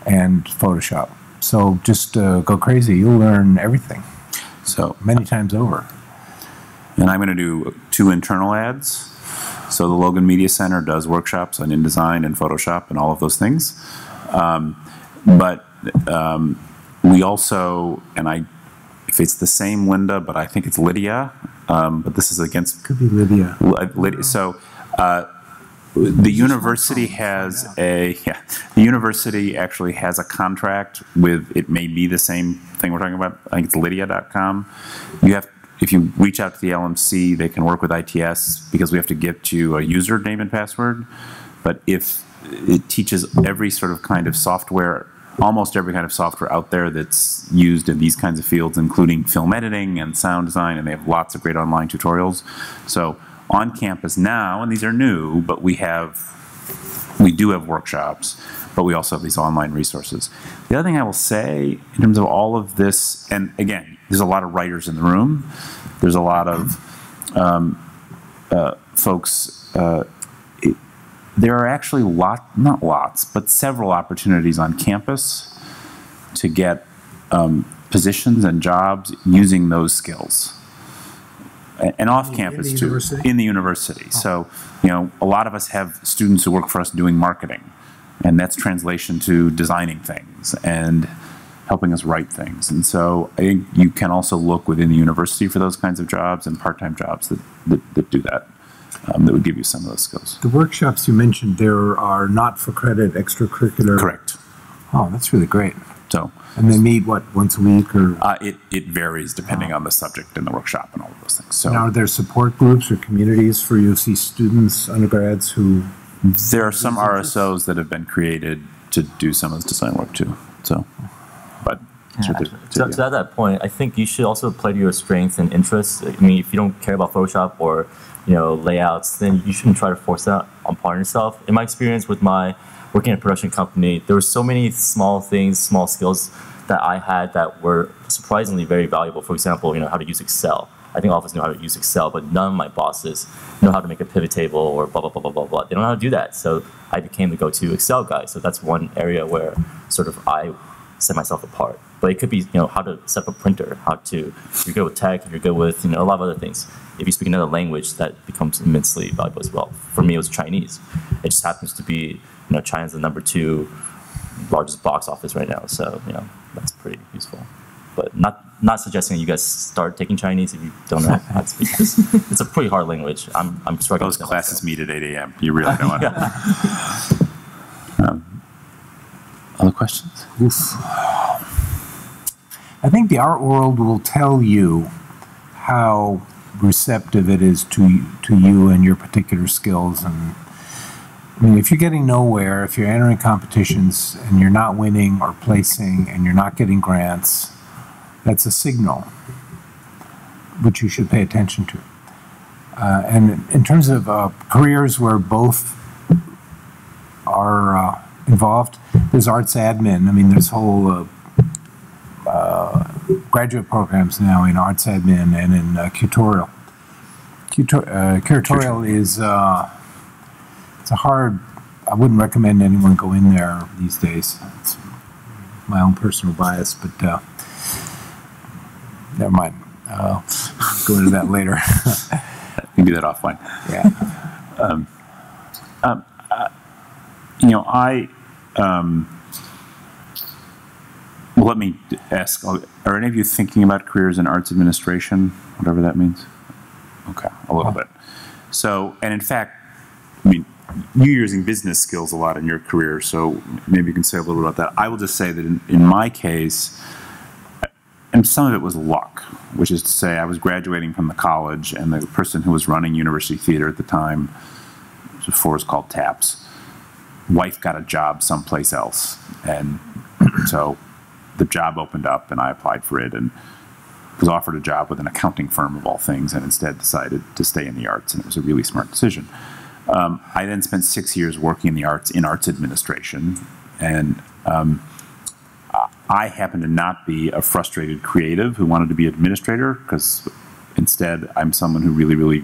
and Photoshop. So just go crazy. You'll learn everything. So many times over. And I'm going to do 2 internal ads. So the Logan Media Center does workshops on InDesign and Photoshop and all of those things. But we also, and if it's the same Lynda, but I think it's Lydia, but this is against... Could be Lydia. Lydia. So the university has the university actually has a contract with, it may be the same thing we're talking about. I think it's lydia.com. If you reach out to the LMC, they can work with ITS because we have to get you a username and password. But if it teaches every sort of kind of software, almost every kind of software out there that's used in these kinds of fields, including film editing and sound design, and they have lots of great online tutorials. So on campus now, and these are new, but we do have workshops, but we also have these online resources. The other thing I will say in terms of all of this, and again, there's a lot of writers in the room. There's a lot of folks. There are actually not lots, but several opportunities on campus to get positions and jobs using those skills. And off campus too, in the university. So, a lot of us have students who work for us doing marketing, and that's translation to designing things and helping us write things. And so I think you can also look within the university for those kinds of jobs and part-time jobs that do that, that would give you some of those skills. The workshops you mentioned, there are not for credit extracurricular. Correct. Oh, that's really great. So. And they meet, what, once a week? Or it varies depending on the subject and the workshop and all of those things. So, now, are there support groups or communities for U of C students, undergrads who... There are some RSOs that have been created to do some of this design work too. So, but... So at that point, I think you should also play to your strengths and interests. I mean, if you don't care about Photoshop or, layouts, then you shouldn't try to force that upon yourself. In my experience with my working at a production company, there were so many small things, small skills that I had that were surprisingly very valuable. For example, how to use Excel. I think all of us know how to use Excel, but none of my bosses know how to make a pivot table or blah, blah, blah, blah, blah, blah. They don't know how to do that. So I became the go-to Excel guy. So that's one area where sort of I set myself apart. But it could be, how to set up a printer, if you're good with tech, if you're good with, a lot of other things. If you speak another language, that becomes immensely valuable as well. For me, it was Chinese. It just happens to be, China's the #2 largest box office right now. So, that's pretty useful. But not suggesting you guys start taking Chinese if you don't know how to speak this. It's a pretty hard language. I'm struggling. Those classes meet at 8 a.m. You really don't want to. Other questions? Oof. I think the art world will tell you how receptive it is to you and your particular skills. And I mean, if you're getting nowhere, if you're entering competitions and you're not winning or placing and you're not getting grants, that's a signal which you should pay attention to. And in terms of careers where both are involved, there's arts admin. I mean, there's whole graduate programs now in arts admin and in curatorial. Curatorial is it's a hard. I wouldn't recommend anyone go in there these days. It's my own personal bias, but never mind. I'll go into that later. We can do that offline. Yeah. Well, let me ask, are any of you thinking about careers in arts administration, whatever that means? Okay, a little bit. So, and in fact, I mean, you're using business skills a lot in your career, so maybe you can say a little bit about that. I will just say that in my case, and some of it was luck, which is to say I was graduating from the college, and the person who was running University Theater at the time, before it was called TAPS, wife got a job someplace else. And so the job opened up, and I applied for it, and was offered a job with an accounting firm of all things, and instead decided to stay in the arts, and it was a really smart decision. I then spent 6 years working in the arts, in arts administration, and I happen to not be a frustrated creative who wanted to be an administrator, because instead I'm someone who really, really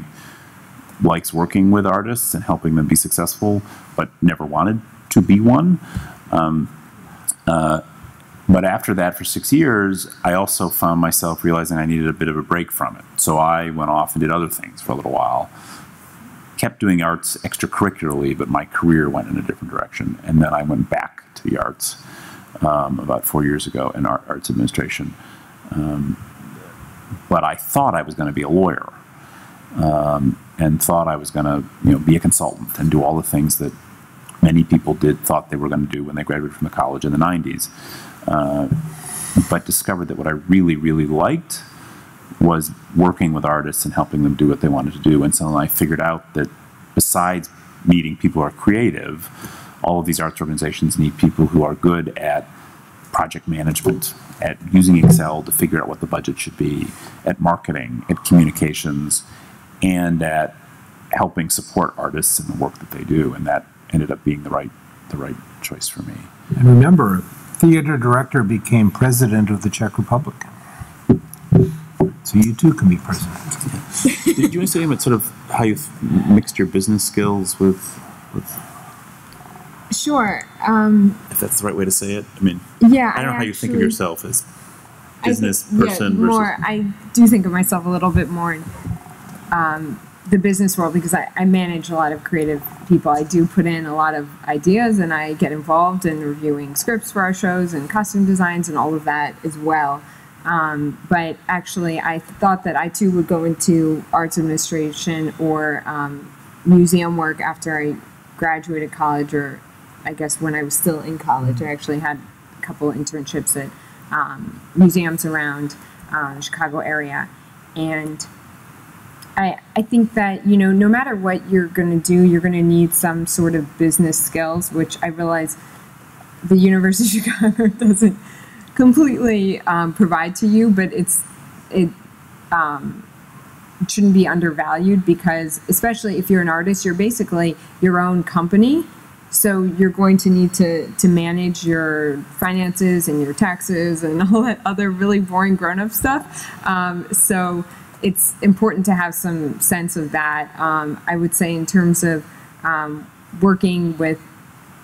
likes working with artists and helping them be successful, but never wanted to be one. But after that, for 6 years, I also found myself realizing I needed a bit of a break from it. So I went off and did other things for a little while. Kept doing arts extracurricularly, but my career went in a different direction. And then I went back to the arts about 4 years ago in arts administration. But I thought I was going to be a lawyer, and thought I was going to, be a consultant and do all the things that many people thought they were going to do when they graduated from the college in the 90s. But discovered that what I really, really liked was working with artists and helping them do what they wanted to do. And so I figured out that besides meeting people who are creative, all of these arts organizations need people who are good at project management, at using Excel to figure out what the budget should be, at marketing, at communications, and at helping support artists in the work that they do. And that ended up being the right choice for me. And remember, theater director became president of the Czech Republic. So you too can be president. Did you want to say about sort of how you mixed your business skills with Sure. if that's the right way to say it? I mean, Yeah. I don't know how you think of yourself as business person more, versus... I do think of myself a little bit more in the business world, because I manage a lot of creative people. I do put in a lot of ideas, and I get involved in reviewing scripts for our shows and costume designs and all of that as well. But actually, I thought that I too would go into arts administration or museum work after I graduated college, or I guess when I was still in college. I actually had a couple internships at museums around the Chicago area. And I think that, no matter what you're going to do, you're going to need some sort of business skills, which I realize the University of Chicago doesn't completely provide to you, but it shouldn't be undervalued, because especially if you're an artist, you're basically your own company. So you're going to need to manage your finances and your taxes and all that other really boring grown-up stuff. So it's important to have some sense of that. I would say in terms of working with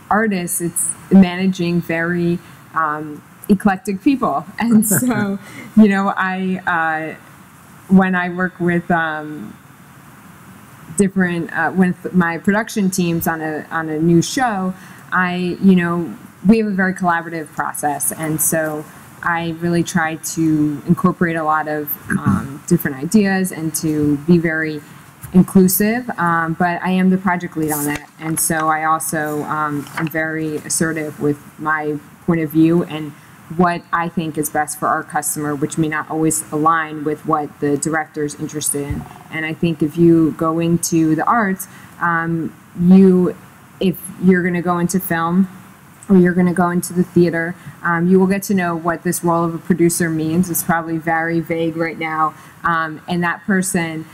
artists, it's managing very eclectic people. And so, when I work with with my production teams on a new show, we have a very collaborative process, and so I really try to incorporate a lot of different ideas and to be very inclusive, but I am the project lead on that, and so I also am very assertive with my point of view and what I think is best for our customer, which may not always align with what the director's interested in. And I think if you go into the arts, if you're going to go into film or you're going to go into the theater, you will get to know what this role of a producer means. It's probably very vague right now, and that person,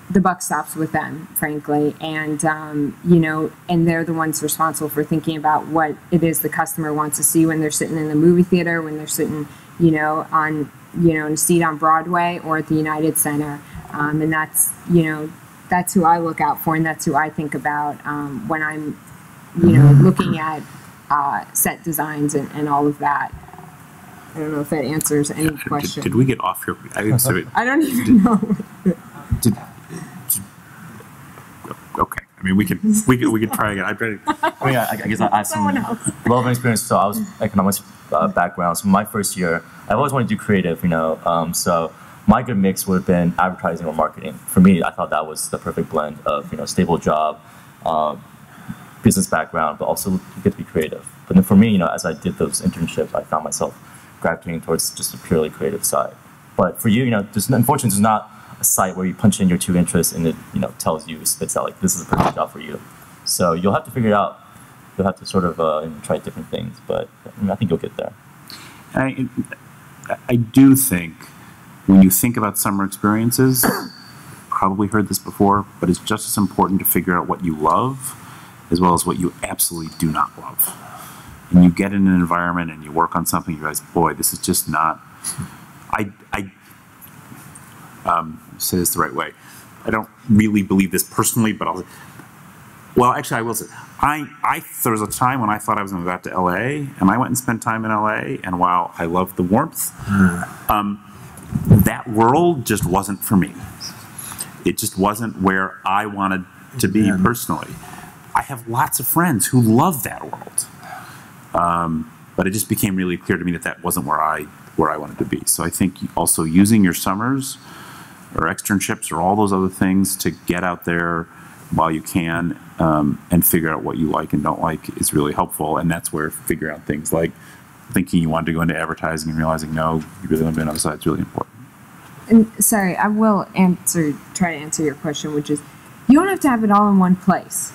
the buck stops with them, frankly, and and they're the ones responsible for thinking about what it is the customer wants to see when they're sitting in the movie theater, when they're sitting, on in a seat on Broadway or at the United Center, and that's who I look out for, and that's who I think about when I'm looking at set designs and all of that. I don't know if that answers any question. Did we get off your... I'm sorry. I don't even know. Okay. I mean, we could try again. I guess I have some relevant experience. So I was economics background. So my first year, I've always wanted to do creative, so my good mix would have been advertising or marketing. For me, I thought that was the perfect blend of, stable job, business background, but also you get to be creative. But then for me, as I did those internships, I found myself gravitating towards just a purely creative side. But for you, unfortunately, there's not a site where you punch in your two interests and it, tells you, spits out like, this is a perfect job for you. So you'll have to figure it out. You'll have to sort of try different things, but I think you'll get there. I do think when you think about summer experiences, probably heard this before, but it's just as important to figure out what you love as well as what you absolutely do not love. And you get in an environment and you work on something, you realize, boy, this is just not. I say this the right way. I don't really believe this personally, but actually I will say, there was a time when I thought I was going to go out to LA, and I went and spent time in LA, and while I loved the warmth, that world just wasn't for me. It just wasn't where I wanted to be personally. I have lots of friends who love that world. But it just became really clear to me that that wasn't where I wanted to be. So I think also using your summers or externships or all those other things to get out there while you can and figure out what you like and don't like is really helpful. And that's where figuring out things like thinking you wanted to go into advertising and realizing, no, you really want to be on the other side is really important. And sorry, I will try to answer your question, which is, you don't have to have it all in one place.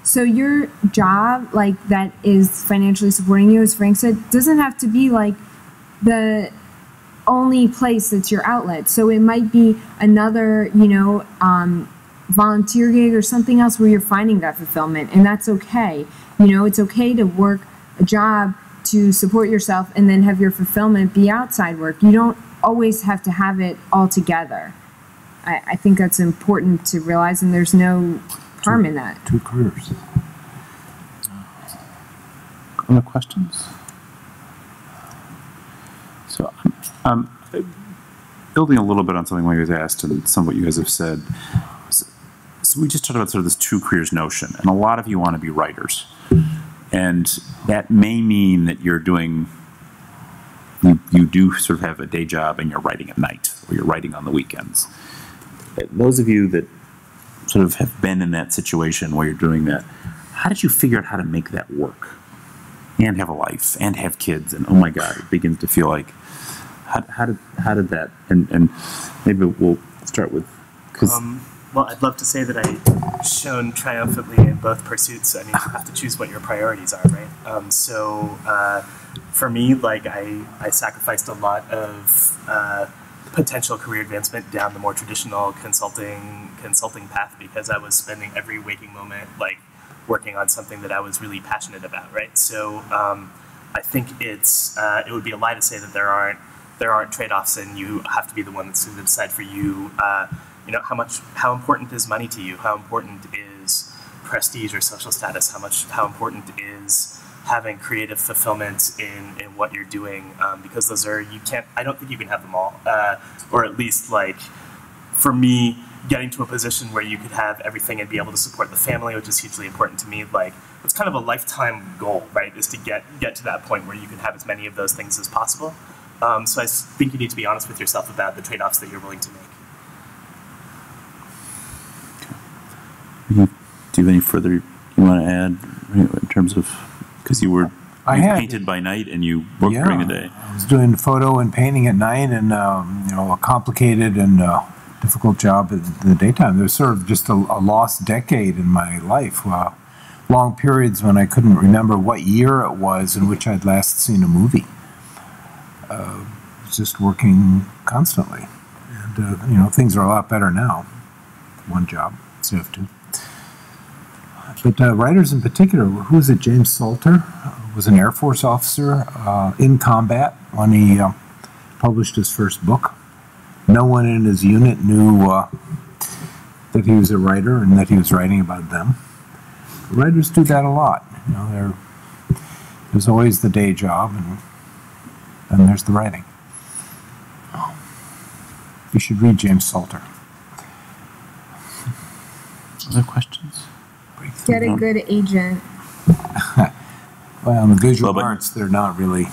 So your job, like, that is financially supporting you, as Frank said, doesn't have to be like the only place that's your outlet. So it might be another, volunteer gig or something else where you're finding that fulfillment, and that's okay. It's okay to work a job to support yourself and then have your fulfillment be outside work. You don't always have to have it all together. I think that's important to realize, and there's no harm in that. Two careers. Other questions? So building a little bit on something you guys asked and some of what you guys have said. So we just talked about sort of this two careers notion, and a lot of you want to be writers. And that may mean that you're doing, you do sort of have a day job and you're writing at night, or you're writing on the weekends. Those of you that sort of have been in that situation where you're doing that, how did you figure out how to make that work? And have a life, and have kids, and oh my God, it begins to feel like, how did that, and maybe we'll start with, because... well, I'd love to say that I shone triumphantly in both pursuits. I mean, you have to choose what your priorities are, right? For me, like, I sacrificed a lot of potential career advancement down the more traditional consulting path because I was spending every waking moment, like, working on something that I was really passionate about, right? So I think it would be a lie to say that there aren't trade-offs, and you have to be the one that's going to decide for you. How important is money to you? How important is prestige or social status? How important is having creative fulfillment in what you're doing? Because those are, I don't think you can have them all, or at least, like, for me, getting to a position where you could have everything and be able to support the family, which is hugely important to me. Like, it's kind of a lifetime goal, right? Is to get to that point where you can have as many of those things as possible. So I think you need to be honest with yourself about the trade-offs that you're willing to make. Do you have any further you want to add in terms of, because you painted by night and you worked during the day? I was doing photo and painting at night, and a complicated and difficult job in the daytime. There was sort of just a lost decade in my life. Long periods when I couldn't remember what year it was in which I'd last seen a movie. Just working constantly, and things are a lot better now. One job instead of two. But writers in particular, who was it? James Salter was an Air Force officer in combat when he published his first book. No one in his unit knew that he was a writer and that he was writing about them. Writers do that a lot. There's always the day job, and then there's the writing. You should read James Salter. Other questions? get a good agent? Well, in the visual Well, but- arts, they're not really.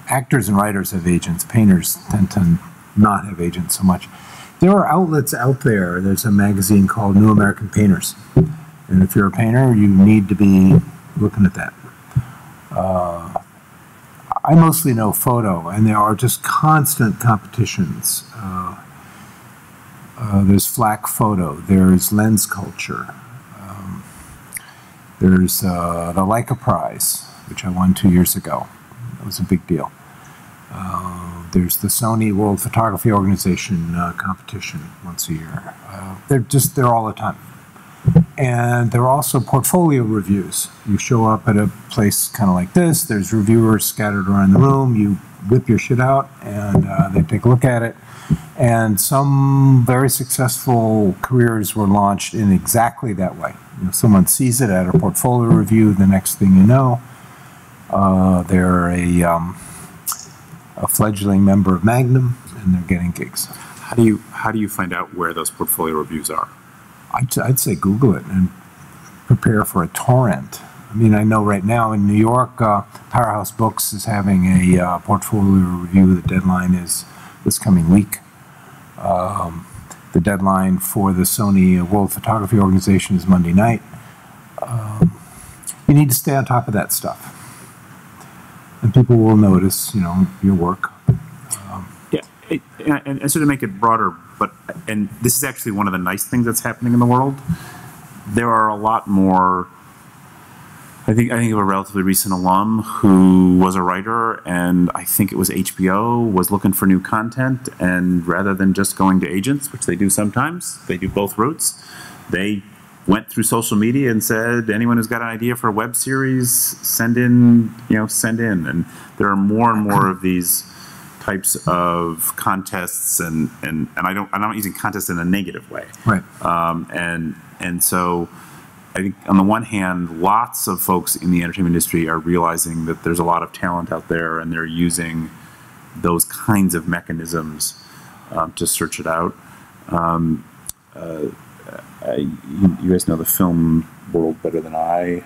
Actors and writers have agents. Painters tend to not have agents so much. There are outlets out there. There's a magazine called New American Painters. And if you're a painter, you need to be looking at that. I mostly know photo, and there are just constant competitions. There's Flack Photo. There's Lens Culture. There's the Leica Prize, which I won 2 years ago. That was a big deal. There's the Sony World Photography Organization competition once a year. They're all the time. And there are also portfolio reviews. You show up at a place kind of like this, there's reviewers scattered around the room, you whip your shit out, and they take a look at it. And some very successful careers were launched in exactly that way. You know, someone sees it at a portfolio review, the next thing you know, they're a fledgling member of Magnum, and they're getting gigs. How do you find out where those portfolio reviews are? I'd say Google it and prepare for a torrent. I mean, I know right now in New York, Powerhouse Books is having a portfolio review. The deadline is this coming week. The deadline for the Sony World Photography Organization is Monday night. You need to stay on top of that stuff. And people will notice, you know, your work. And sort of make it broader, and this is actually one of the nice things that's happening in the world. There are a lot more. I think of a relatively recent alum who was a writer, and I think it was HBO, was looking for new content, and rather than just going to agents, which they do sometimes, they do both routes. They went through social media and said, anyone who's got an idea for a web series, send in. And there are more and more of these types of contests, and I'm not using contests in a negative way. Right. And so I think on the one hand, lots of folks in the entertainment industry are realizing that there's a lot of talent out there, and they're using those kinds of mechanisms to search it out. You guys know the film world better than I.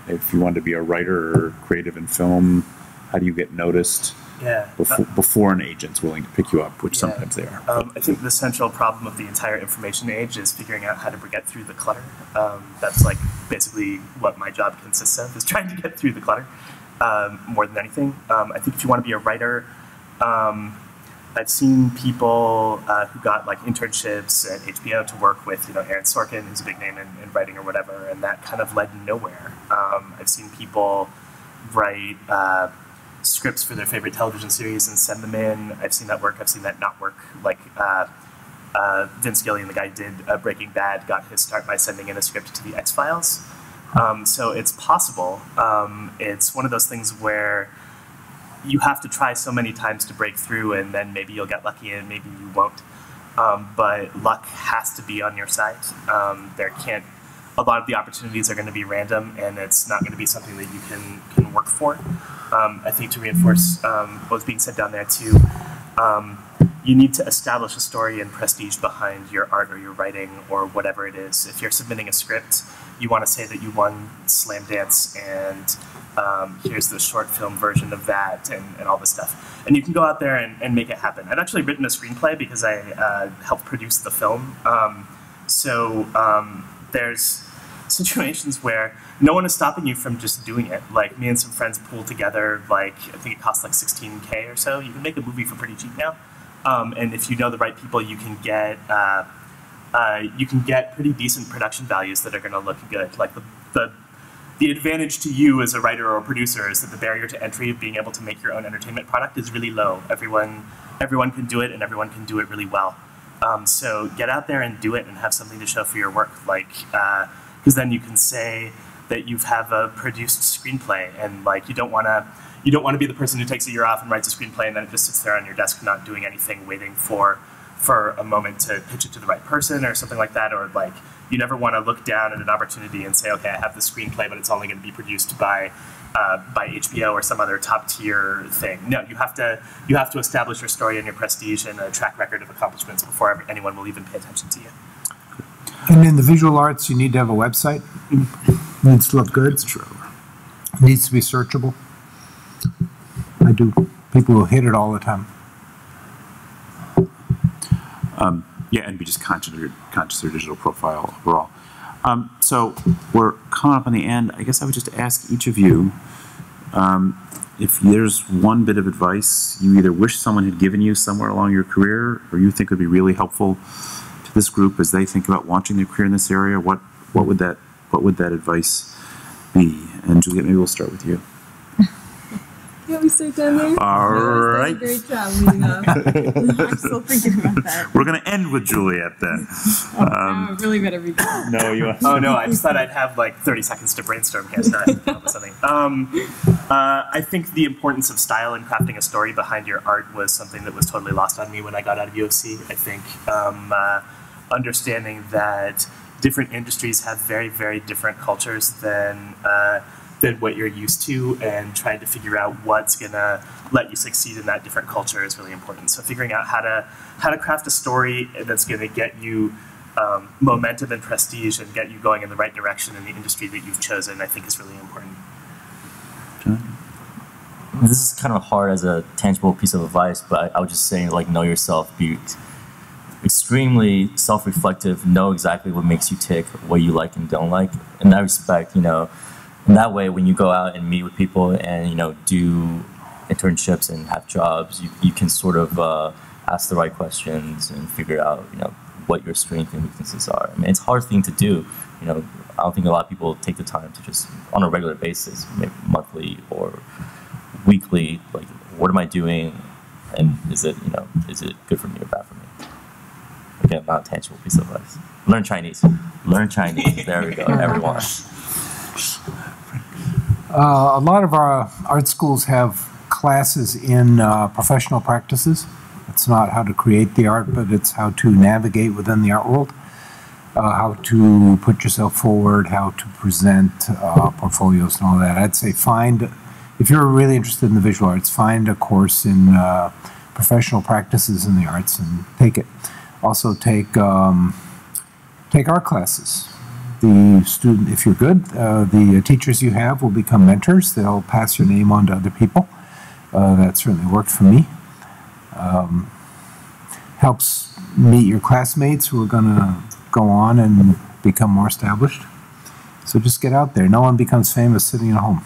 If you want to be a writer or creative in film, how do you get noticed? Yeah. Before an agent's willing to pick you up, which sometimes they are. I think the central problem of the entire information age is figuring out how to get through the clutter. That's like basically what my job consists of, is trying to get through the clutter more than anything. I think if you want to be a writer, I've seen people who got like internships at HBO to work with, Aaron Sorkin, who's a big name in writing or whatever, and that kind of led nowhere. I've seen people write scripts for their favorite television series and send them in. I've seen that work. I've seen that not work. Like Vince Gilligan, the guy who did Breaking Bad, got his start by sending in a script to the X-Files. So it's possible. It's one of those things where you have to try so many times to break through, and then maybe you'll get lucky and maybe you won't. But luck has to be on your side. A lot of the opportunities are going to be random, and it's not going to be something that you can work for. I think to reinforce what was being said down there too, you need to establish a story and prestige behind your art or your writing or whatever it is. If you're submitting a script, you want to say that you won Slamdance, and here's the short film version of that, and all this stuff. And you can go out there and make it happen. I've actually written a screenplay because I helped produce the film. There's situations where no one is stopping you from just doing it. Like me and some friends pooled together, I think it costs like $16K or so. You can make a movie for pretty cheap now. And if you know the right people, you can get pretty decent production values that are going to look good. Like the advantage to you as a writer or a producer is that the barrier to entry of being able to make your own entertainment product is really low. Everyone can do it, and everyone can do it really well. So get out there and do it and have something to show for your work. Because then you can say that you have a produced screenplay, and you don't want to be the person who takes a year off and writes a screenplay and then it just sits there on your desk not doing anything, waiting for a moment to pitch it to the right person or something like that. Or you never want to look down at an opportunity and say, okay, I have this screenplay, but it's only going to be produced by HBO or some other top tier thing. No, you have to establish your story and your prestige and a track record of accomplishments before anyone will even pay attention to you. And in the visual arts, you need to have a website. It needs to look good. It's true. It needs to be searchable. I do. People will hit it all the time. Yeah, and be just conscious of your digital profile overall. So we're coming up on the end. I guess I would just ask each of you if there's one bit of advice you either wish someone had given you somewhere along your career, or you think would be really helpful to this group as they think about launching their career in this area. What would that advice be? And Juliet, maybe we'll start with you. You want me to start down there? All right. Great job leading up. I'm still thinking about that. We're going to end with Juliet then. I really better be good. No, you. Oh no, I just thought I'd have like 30 seconds to brainstorm here, so I can come up with something. I think the importance of style and crafting a story behind your art was something that was totally lost on me when I got out of U of C. I think understanding that different industries have very, very different cultures than what you're used to, and trying to figure out what's gonna let you succeed in that different culture is really important. So figuring out how to craft a story that's gonna get you momentum and prestige and get you going in the right direction in the industry that you've chosen, I think is really important. This is kind of hard as a tangible piece of advice, but I would just say, like, know yourself, be extremely self-reflective, know exactly what makes you tick, what you like and don't like. In that respect, in that way, when you go out and meet with people and, do internships and have jobs, you can sort of ask the right questions and figure out, what your strengths and weaknesses are. I mean, it's a hard thing to do. I don't think a lot of people take the time to just, on a regular basis, maybe monthly or weekly, like, what am I doing? And is it good for me or bad for me? Again, not a tangible piece of advice. Learn Chinese. Learn Chinese. There we go, everyone. A lot of our art schools have classes in professional practices. It's not how to create the art, but it's how to navigate within the art world, how to put yourself forward, how to present portfolios and all that. I'd say if you're really interested in the visual arts, find a course in professional practices in the arts and take it. Also take art classes. The student, if you're good, the teachers you have will become mentors. They'll pass your name on to other people. That certainly worked for me. Helps meet your classmates who are going to go on and become more established. So just get out there. No one becomes famous sitting at home.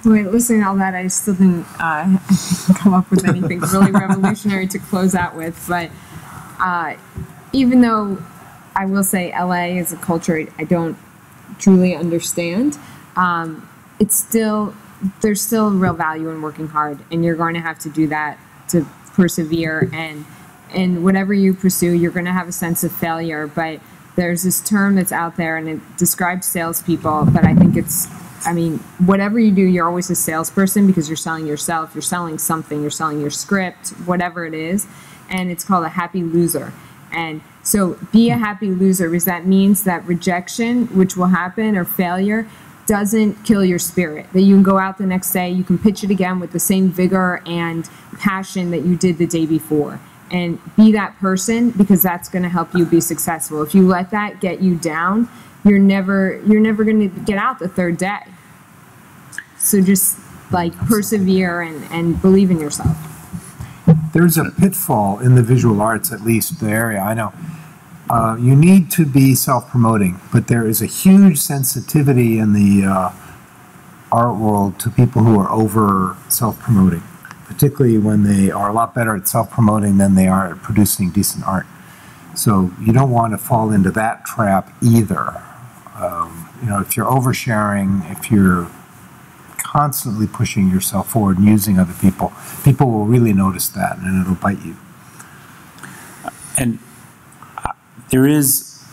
Wait, listening to all that, I still didn't come up with anything really revolutionary to close out with. But even though I will say LA is a culture I don't truly understand, there's still real value in working hard, and you're going to have to do that to persevere. And whatever you pursue, you're going to have a sense of failure. But there's this term that's out there, and it describes salespeople, but I think whatever you do, you're always a salesperson because you're selling yourself, you're selling something, you're selling your script, whatever it is, and it's called a happy loser. And so be a happy loser, because that means that rejection, which will happen, or failure, doesn't kill your spirit. That you can go out the next day, you can pitch it again with the same vigor and passion that you did the day before. And be that person, because that's going to help you be successful. If you let that get you down, you're never going to get out the third day. So just persevere and believe in yourself. There's a pitfall in the visual arts, at least the area I know. You need to be self-promoting, but there is a huge sensitivity in the art world to people who are over self-promoting, particularly when they are a lot better at self-promoting than they are at producing decent art. So you don't want to fall into that trap either. If you're oversharing, if you're constantly pushing yourself forward and using other people, people will really notice that, and it'll bite you. And there is,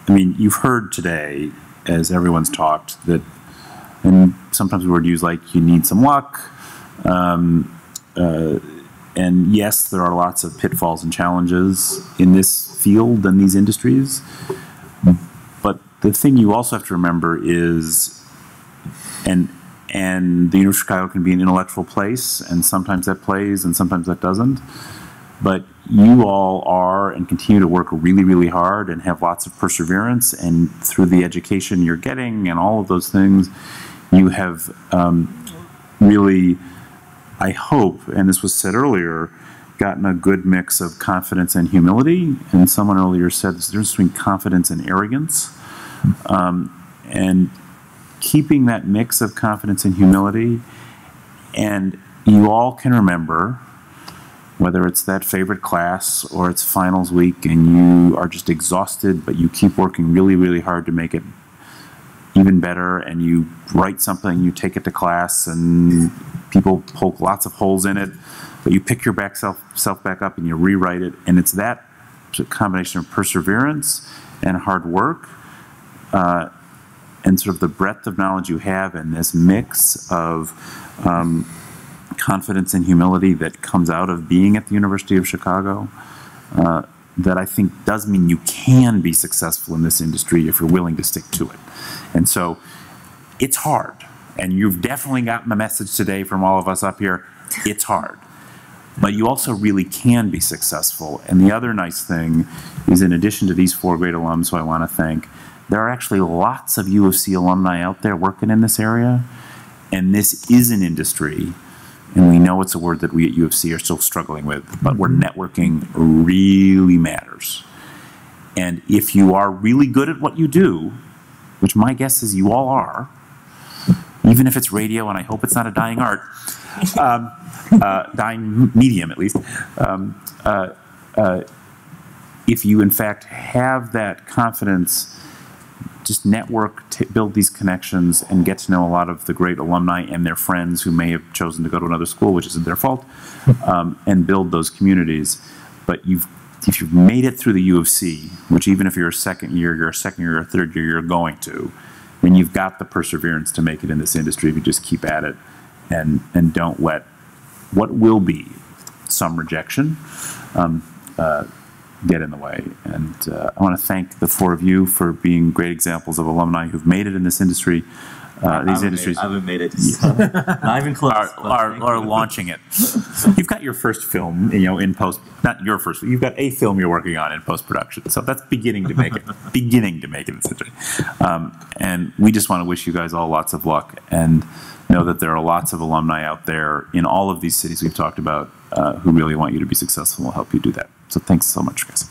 you've heard today, as everyone's talked, that, and sometimes the word used like you need some luck, and yes, there are lots of pitfalls and challenges in this field and these industries, but the thing you also have to remember is, and the University of Chicago can be an intellectual place, and sometimes that plays and sometimes that doesn't, but you all are and continue to work really, really hard and have lots of perseverance, and through the education you're getting and all of those things, you have really, I hope, and this was said earlier, gotten a good mix of confidence and humility. And someone earlier said there's a difference between confidence and arrogance. And keeping that mix of confidence and humility, and you all can remember, whether it's that favorite class or it's finals week and you are just exhausted, but you keep working really, really hard to make it even better, and you write something, you take it to class, and people poke lots of holes in it, but you pick your self back up and you rewrite it, and it's that combination of perseverance and hard work and sort of the breadth of knowledge you have, and this mix of confidence and humility that comes out of being at the University of Chicago that I think does mean you can be successful in this industry if you're willing to stick to it. And so it's hard, and you've definitely gotten the message today from all of us up here, it's hard. But you also really can be successful. And the other nice thing is, in addition to these 4 great alums who I want to thank, there are actually lots of U of C alumni out there working in this area, and this is an industry, and we know it's a word that we at U of C are still struggling with, but where networking really matters. And if you are really good at what you do, which my guess is you all are, even if it's radio, and I hope it's not a dying art, dying medium at least, if you in fact have that confidence, just network, build these connections, and get to know a lot of the great alumni and their friends who may have chosen to go to another school, which isn't their fault, and build those communities. But if you've made it through the U of C, which even if you're a second year or a third year, you're going to, then you've got the perseverance to make it in this industry if you just keep at it and don't let what will be some rejection get in the way. And I want to thank the 4 of you for being great examples of alumni who've made it in this industry. These industries I haven't made it. Not even close. Are launching it. You've got your first film, in post. Not your first. You've got a film you're working on in post production. So that's beginning to make it. Beginning to make it in this industry. And we just want to wish you guys all lots of luck, and know that there are lots of alumni out there in all of these cities we've talked about who really want you to be successful and will help you do that. So thanks so much, guys.